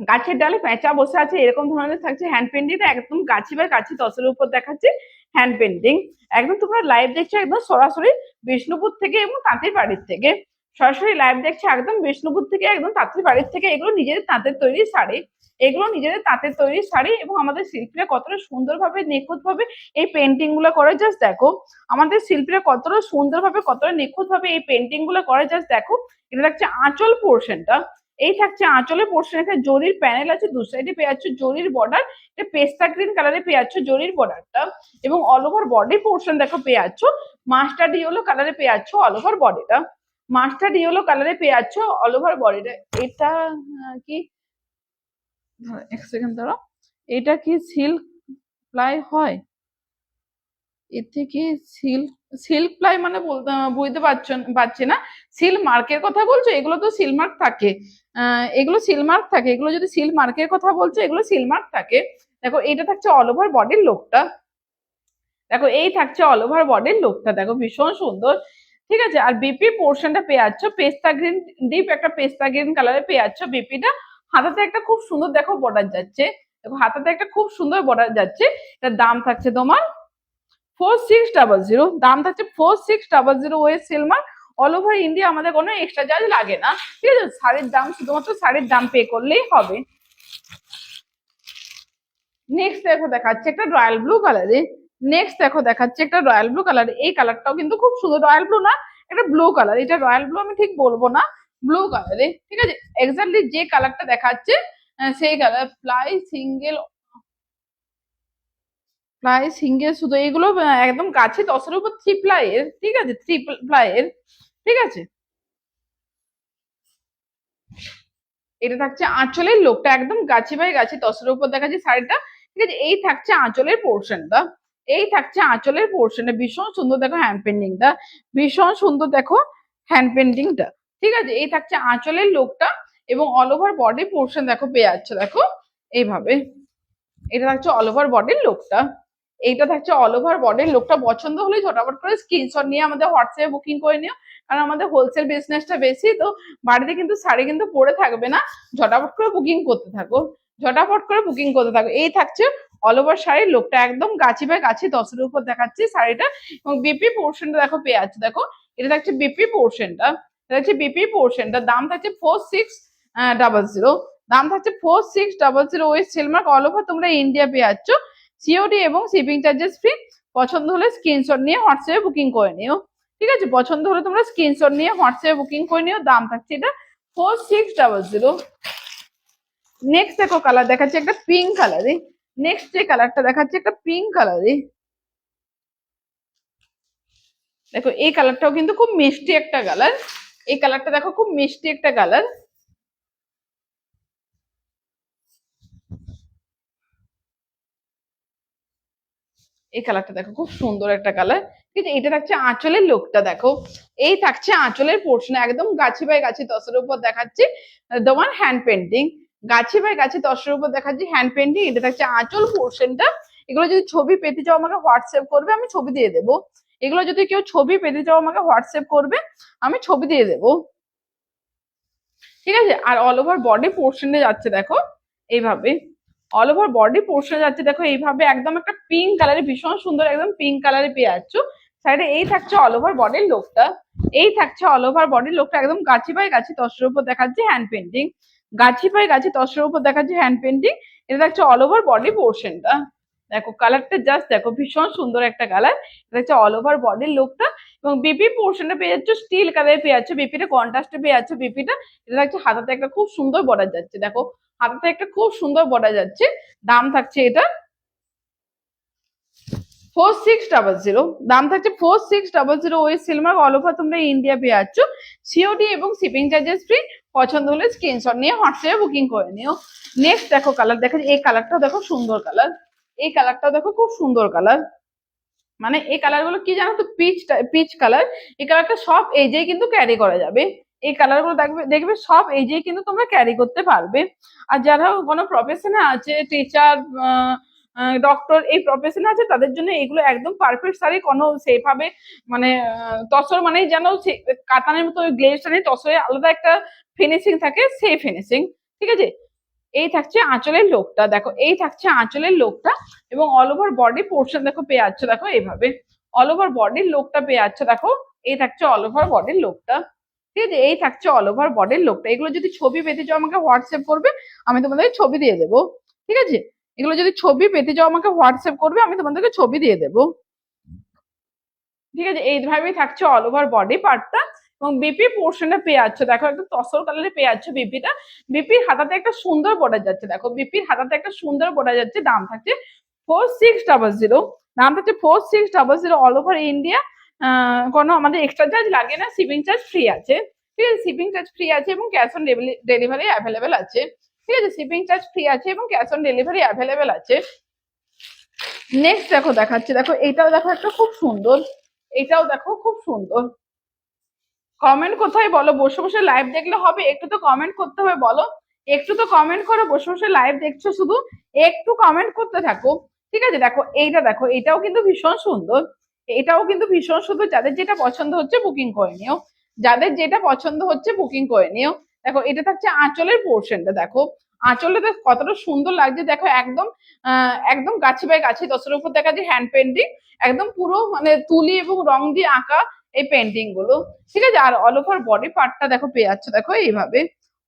গাছের ডালে পেঁচা বসে আছে এরকম ধরনের থাকছে হ্যান্ড পেন্টিংটা। একদম গাছি বা গাছি তসরের উপর দেখাচ্ছে হ্যান্ড পেন্টিং। একদম তোমরা লাইভ দেখছো একদম সরাসরি বিষ্ণুপুর থেকে এবং তাঁতির বাড়ির থেকে, সরাসরি লাইভ দেখছে একদম বিষ্ণুপুর থেকে, একদম তাঁতির বাড়ির থেকে। এগুলো নিজেদের তাঁতের তৈরি শাড়ি, এগুলো নিজেদের তাঁতের তৈরি শাড়ি। এবং আমাদের শিল্পীরা কতটা সুন্দরভাবে নিখুঁত ভাবে এই পেন্টিং গুলো করে, জাস্ট দেখো আমাদের শিল্পীরা কতটা সুন্দরভাবে, কতটা নিখুঁত ভাবে এই পেন্টিং গুলো করে, জাস্ট দেখো। এটা থাকছে আঁচল পোর্শনটা, এই থাকছে আঁচলের পোর্শন। এখানে জরির প্যানেল আছে, দু সাইডে পেয়ে যাচ্ছ জরির বর্ডার, এটা পেস্তা গ্রিন কালারে পেয়ে যাচ্ছ জরির বর্ডারটা। এবং অল ওভার বডি পোর্শন দেখো পেয়ে যাচ্ছ মাস্টার্ড ইয়েলো কালারে পেয়ে যাচ্ছ অল ওভার বডিটা, মাস্টার্ড ইয়েলো কালারে পেয়ে যাচ্ছ অল ওভার বডিটা। এটা কি, এক সেকেন্ড দাঁড়াও, এটা কি সিল্ক প্লাই হয়? এতে কি সিল্ক, সিল্ক প্লাই মানে বুঝতে পারছি না। সিল মার্কের কথা বলছো? এগুলো তো সিল মার্ক থাকে, এগুলো সিল মার্ক থাকে, এগুলো যদি সিল মার্কের কথা বলছো এগুলো সিল মার্ক থাকে। দেখো এইটা থাকছে অল ওভার বডির লোকটা, দেখো এই থাকছে অল ওভার বডির লোকটা, দেখো ভীষণ সুন্দর। ঠিক আছে, আর বিপি পোর্শনটা পেয়ে যাচ্ছ পেস্তা গ্রিন, ডিপ একটা পেস্তা গ্রিন কালারে পেয়ে যাচ্ছ বিপিটা। হাতাতে একটা খুব সুন্দর দেখো বর্ডার যাচ্ছে, দেখো হাতাতে একটা খুব সুন্দর বর্ডার যাচ্ছে। এটার দাম থাকছে তোমার 4600, দাম থাকছে 4600 ওয়েস সিলমার। অল ওভার ইন্ডিয়া আমাদের কোনো এক্সট্রা চার্জ লাগে না। ঠিক আছে, শাড়ির দাম শুধুমাত্র শাড়ির দাম পে করলেই হবে। নেক্সট দেখো দেখাচ্ছে একটা রয়্যাল ব্লু কালারে, নেক্সট দেখো দেখাচ্ছে একটা রয়্যাল ব্লু কালার। এই কালারটাও কিন্তু খুব সুন্দর, রয়্যাল ব্লু না, এটা ব্লু কালার, এটা রয়্যাল ব্লু আমি ঠিক বলবো না, ব্লু কালারে। ঠিক আছে, এক্স্যাক্টলি যে কালারটা দেখাচ্ছে সেই কালার। প্লাই সিঙ্গেল শুধু, এগুলো একদম গাছে 10-এর উপর 3 প্লাইয়ের। ঠিক আছে, 3 প্লাইয়ের। ঠিক আছে, এটা থাকছে আঁচলের লোকটা, একদম গাছি বাই গাছি তসরের উপর দেখাচ্ছি শাড়িটা। ঠিক আছে, এই থাকছে আঁচলের পোর্শনটা, এই থাকছে আঁচলের পোর্শনটা। ভীষণ সুন্দর দেখো হ্যান্ড পেন্টিংটা, ভীষণ সুন্দর দেখো হ্যান্ড পেন্টিংটা। ঠিক আছে, এই থাকছে আঁচলের লোকটা এবং অল ওভার বডি পোর্শন দেখো পেয়ে যাচ্ছে দেখো এইভাবে। এটা থাকছে অল ওভার বডির লোকটা, এইটা থাকছে অল ওভার বডির লোকটা। পছন্দ হলে ঝটাপট করে স্ক্রিনশট নিয়ে আমাদের হোয়াটসঅ্যাপে বুকিং করে নিও, কারণ আমাদের হোলসেল বিজনেসটা বেশি তো, বাড়িতে কিন্তু শাড়ি কিন্তু পরে থাকবে না, ঝটাপট করে বুকিং করতে থাকো, ঝটাপট করে বুকিং করতে থাকো। এই থাকছে অল ওভার শাড়ির লোকটা, একদম গাছি বাই গাছি তসরের উপর দেখাচ্ছি শাড়িটা। এবং বিপি পোর্শনটা দেখো পেয়ে যাচ্ছে দেখো, এটা থাকছে বিপি পোর্শনটা, এটা হচ্ছে বিপি পোর্শনটা। দাম থাকছে 4600, দাম থাকছে 4600। ওই সেলমার্ক অল ওভার তোমরা ইন্ডিয়া পেয়ে যাচ্ছ, সিওডি এবং শিপিং চার্জেস ফ্রি। পছন্দ হলে স্ক্রিনশট নিয়ে হোয়াটসঅ্যাপে বুকিং করে নিও। ঠিক আছে, পছন্দ হলে তোমরা স্ক্রিনশট নিয়ে হোয়াটসঅ্যাপে বুকিং করে নিও। দাম থাকছে এটা 4600। নেক্সট দেখো কালার দেখাচ্ছে একটা পিঙ্ক কালারে, নেক্সট যে কালারটা দেখাচ্ছে একটা পিঙ্ক কালারে। দেখো এই কালারটাও কিন্তু খুব মিষ্টি একটা কালার, এই কালারটা দেখো খুব মিষ্টি একটা কালার। এই কালারটা দেখো খুব সুন্দর একটা কালার। ঠিক আছে, এটা থাকছে আঁচলের লোকটা দেখো, এই থাকছে আঁচলের পোর্শন, একদম গাছি বাই গাছি তসরের উপর দেখাচ্ছি তোমার হ্যান্ড পেন্টিং, গাছি বাই গাছি তসরের উপর দেখাচ্ছি হ্যান্ড পেন্টিং। এটা থাকছে আঁচল পোর্শনটা। এগুলো যদি ছবি পেতে চাও আমাকে হোয়াটসঅ্যাপ করবে, আমি ছবি দিয়ে দেবো। এগুলো যদি কেউ ছবি পেতে চাও আমাকে হোয়াটসঅ্যাপ করবে, আমি ছবি দিয়ে দেবো। ঠিক আছে, আর অল ওভার বডি পোর্শনে যাচ্ছে দেখো এইভাবে, অল ওভার বডি পোর্শনে যাচ্ছে দেখো এইভাবে, একদম একটা পিঙ্ক কালারে, ভীষণ সুন্দর একদম পিঙ্ক কালারে পেয়ে যাচ্ছ সাইডে। এই থাকছে অল ওভার বডির লোকটা, এই থাকছে অল ওভার বডির লোকটা, একদম গাছি বাই গাছি তসরের উপর দেখাচ্ছে হ্যান্ড পেন্টিং, গাছি বাই গাছি তসরের উপর দেখাচ্ছে হ্যান্ড পেন্টিং। এটা থাকছে অল ওভার বডি পোর্শনটা। দেখো কালারটা জাস্ট দেখো, ভীষণ সুন্দর একটা কালার। এটা হচ্ছে অল ওভার বডির লোকটা এবং বিপি পোর্শনে পেয়ে যাচ্ছ স্টিল কালারে পেয়ে যাচ্ছ, বিপিটা কন্ট্রাস্টে পেয়ে যাচ্ছ বিপিটা। এটা থাকছে হাতাতে একটা খুব সুন্দর বর্ডার যাচ্ছে দেখো, হাতাতে একটা খুব সুন্দর বর্ডার যাচ্ছে। দাম থাকছে এটা 4600, দাম থাকছে 4600। ওই সিলমার্ক অল ওভার তোমরা ইন্ডিয়া পেয়ে যাচ্ছ, সিওডি এবং শিপিং চার্জেস ফ্রি। পছন্দ হলে স্ক্রিনশট নিয়ে হোয়াটসঅ্যাপে বুকিং করে নিও। নেক্সট দেখো কালার দেখা, এই কালারটাও দেখো সুন্দর কালার, এই কালারটাও দেখো খুব সুন্দর কালার। মানে এই কালার গুলো কি জানো তো, পিচ পিচ কালার। এই কালারটা সব এজেই কিন্তু ক্যারি করা যাবে, এই কালার গুলো দেখবে দেখবে সব এজেই কিন্তু তোমরা ক্যারি করতে পারবে। আর যারা কোনো প্রফেশনে আছে, টিচার, ডক্টর, এই প্রফেশনে আছে, তাদের জন্য এগুলো একদম পারফেক্ট শাড়ি। কোনো সেভাবে মানে তসর মানে যেন কাতানের মতো গ্লেজটা নেই, তসরে আলাদা একটা ফিনিশিং থাকে, সেই ফিনিশিং। ঠিক আছে, এই থাকছে আঁচলের লোকটা দেখো, এই থাকছে আঁচলের লোকটা এবং অল ওভার বডি পোর্শন দেখো পেয়ে যাচ্ছে দেখো এইভাবে, অল ওভার বডির লোকটা পেয়ে যাচ্ছে দেখো, এই থাকছে অল ওভার বডির লোকটা। ঠিক আছে, এই থাকছে অল ওভার বডির লোকটা। এগুলো যদি ছবি পেতে চাও আমাকে হোয়াটসঅ্যাপ করবে, আমি তোমাদের ছবি দিয়ে দেবো। ঠিক আছে, এগুলো যদি ছবি পেতে চাও আমাকে হোয়াটসঅ্যাপ করবে, আমি তোমাদেরকে ছবি দিয়ে দেবো। ঠিক আছে, এইভাবেই থাকছে অল ওভার বডি পার্টটা এবং বিপি পোর্শনে পেয়ে যাচ্ছ দেখো একটা তসর কালারে পেয়ে যাচ্ছ বিপিটা। বিপির হাতাতে একটা সুন্দর বর্ডার যাচ্ছে দেখো, বিপির হাতাতে একটা সুন্দর বর্ডার যাচ্ছে। দাম থাকছে 4600, দাম থাকছে 4600 অল ওভার ইন্ডিয়া। কোনো আমাদের এক্সট্রা চার্জ লাগে না, শিপিং চার্জ ফ্রি আছে। ঠিক আছে, শিপিং চার্জ ফ্রি আছে এবং ক্যাশ অন ডেলিভারি অ্যাভেলেবেল আছে। ঠিক আছে, শিপিং চার্জ ফ্রি আছে এবং ক্যাশ অন ডেলিভারি অ্যাভেলেবেল আছে। নেক্সট দেখো দেখাচ্ছি দেখো, এইটাও দেখো একটা খুব সুন্দর, এটাও দেখো খুব সুন্দর। কমেন্ট কোথায় বলো, বসে বসে লাইভ দেখলে হবে? একটু তো কমেন্ট করতে হবে বলো, একটু তো কমেন্ট করো। বসে বসে লাইভ দেখছো শুধু, একটু কমেন্ট করতে থাকো। ঠিক আছে, দেখো এইটা দেখো, এটাও কিন্তু ভীষণ সুন্দর, এটাও কিন্তু ভীষণ সুন্দর। যাদের যেটা পছন্দ হচ্ছে বুকিং করে নিও, যাদের যেটা পছন্দ হচ্ছে বুকিং করে নিও। দেখো এটা থাকছে আঁচলের পোর্শনটা দেখো, আঁচলটা কতটা সুন্দর লাগছে দেখো, একদম একদম গাছি বাই গাছি দশের উপর দেখা যায় হ্যান্ড পেন্টিং, একদম পুরো মানে তুলি এবং রং দিয়ে আঁকা এই পেন্টিং গুলো। ঠিক আছে, আর অল ওভার বডি পার্টটা দেখো পেয়ে যাচ্ছ দেখো এইভাবে,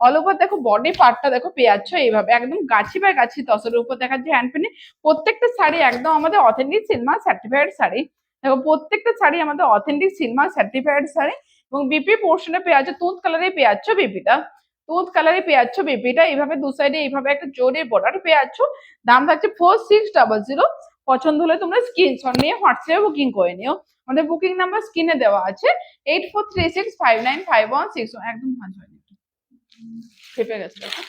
অল ওভার দেখো বডি পার্টটা দেখো পেয়ে যাচ্ছ এইভাবে, একদম গাছি বাই গাছি তসরের উপর দেখাচ্ছে হ্যান্ড পেন্টিং। প্রত্যেকটা শাড়ি একদম আমাদের অথেন্টিক সিলমার সার্টিফাইড শাড়ি দেখো, প্রত্যেকটা শাড়ি আমাদের অথেন্টিক সিলমার সার্টিফাইড শাড়ি। এবং বিপি পোর্শনে পেয়ে যাচ্ছ তুঁত কালারে পেয়ে যাচ্ছ বিপিটা, তুঁত কালারে পেয়ে যাচ্ছ বিপিটা। এইভাবে দু সাইডে এইভাবে একটা জোরে বর্ডার পেয়ে যাচ্ছ। দাম থাকছে 4600। পছন্দ হলে তোমরা স্ক্রিনশট নিয়ে হোয়াটসঅ্যাপে বুকিং করে নিও। আমাদের বুকিং নাম্বার স্ক্রিনে দেওয়া আছে 8436595161। একদম ভাঁজ হয়নি। ফেপে গেছে দেখো।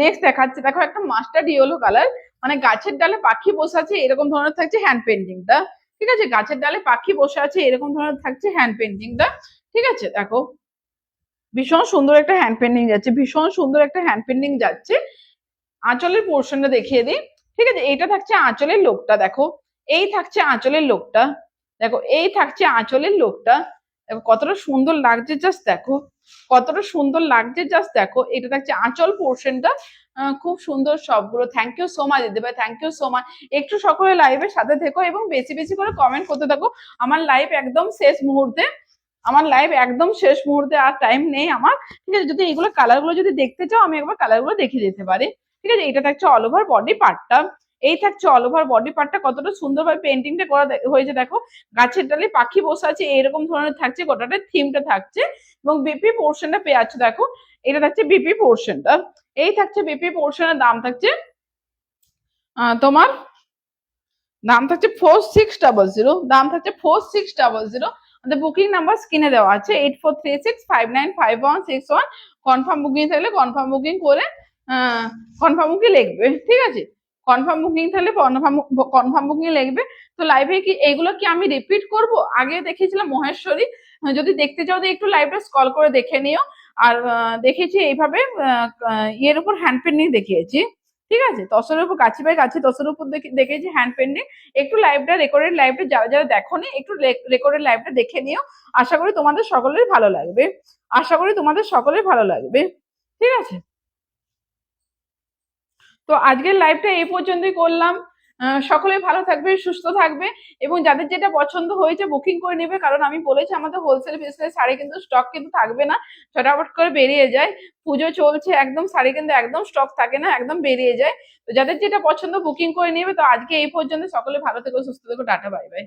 নেক্সট দেখাচ্ছে দেখো একটা মাস্টার্ড ইয়েলো কালার, মানে গাছের ডালে পাখি বসে আছে এরকম ধরনের থাকছে হ্যান্ড পেন্টিংটা। ঠিক আছে, গাছের ডালে পাখি বসে আছে এরকম ধরনের থাকছে হ্যান্ড পেন্টিংটা। ঠিক আছে, দেখো ভীষণ সুন্দর একটা হ্যান্ড পেন্টিং যাচ্ছে, ভীষণ সুন্দর একটা হ্যান্ড পেন্টিং যাচ্ছে। আঁচলের পোর্শনটা দেখিয়ে দিই। ঠিক আছে, এইটা থাকছে আঁচলের লোকটা, দেখো এই থাকছে আঁচলের লোকটা, দেখো এই থাকছে আঁচলের লোকটা। দেখো কতটা সুন্দর লাগছে, জাস্ট দেখো কতটা সুন্দর লাগছে, জাস্ট দেখো। এটা থাকছে আঁচল পোর্শনটা, খুব সুন্দর সবগুলো। থ্যাংক ইউ সো মাচ দিদি ভাই, থ্যাংক ইউ সো মাচ। একটু সকলে লাইভের সাথে থেকো এবং বেশি বেশি করে কমেন্ট করতে থাকো। আমার লাইভ একদম শেষ মুহূর্তে, আমার লাইভ একদম শেষ মুহূর্তে, আর টাইম নেই আমার। ঠিক আছে, যদি এইগুলো কালার গুলো যদি দেখতে চাও আমি একবার কালার গুলো দেখিয়ে দিতে পারি। ঠিক আছে, এটা থাকছে অল ওভার বডি পার্টটা, এই থাকছে অল ওভার বডি পার্টটা, কতটা সুন্দরভাবে পেন্টিংটা করা হয়েছে দেখো। গাছের ডালে পাখি বসে আছে এরকম ধরনের থাকছে, গোটাটা থিমটা থাকছে এবং বিপি পোর্শনটা পেয়ে আছে দেখো। এটা থাকছে বিপি পোর্শনটা, এই থাকছে বিপি পোর্শনের দাম থাকছে তোমার দাম থাকছে 4600, দাম থাকছে 4600। আমাদের বুকিং নাম্বার স্ক্রিনে দেওয়া আছে 8436595161। কনফার্ম বুকিং থাকলে কনফার্ম বুকিং করে কনফার্ম বুকিং লিখবে। ঠিক আছে, কনফার্ম বুকিং থাকলে কনফার্ম বুকিং লিখবে। তো লাইভে কি এইগুলো কি আমি রিপিট করব? আগে দেখিয়েছিলাম মহেশ্বরী, যদি দেখতে চাও তো একটু লাইভটা স্ক্রল করে দেখে নিও। আর দেখেছি এইভাবে ইয়ের উপর হ্যান্ড পেন্টিং দেখিয়েছি। ঠিক আছে, তসরের উপর কাছি বাই কাছি তসরের উপর দেখেছি হ্যান্ড পেন্টিং। একটু লাইভটা রেকর্ডেড লাইভটা যারা যারা দেখোনি একটু রেকর্ডেড লাইভটা দেখে নিও। আশা করি তোমাদের সকলের ভালো লাগবে, আশা করি তোমাদের সকলের ভালো লাগবে। ঠিক আছে, তো আজকের লাইভটা এই পর্যন্তই করলাম। সকলে ভালো থাকবে, সুস্থ থাকবে এবং যাদের যেটা পছন্দ হয়েছে বুকিং করে নেবে, কারণ আমি বলেছি আমাদের হোলসেল বিজনেস শাড়ি কিন্তু স্টক কিন্তু থাকবে না, ছটাফট করে বেরিয়ে যায়। পুজো চলছে, একদম শাড়ি কিন্তু একদম স্টক থাকে না, একদম বেরিয়ে যায়। তো যাদের যেটা পছন্দ বুকিং করে নেবে। তো আজকে এই পর্যন্ত, সকলে ভালো থেকো, সুস্থ থেকো, টাটা বাই বাই।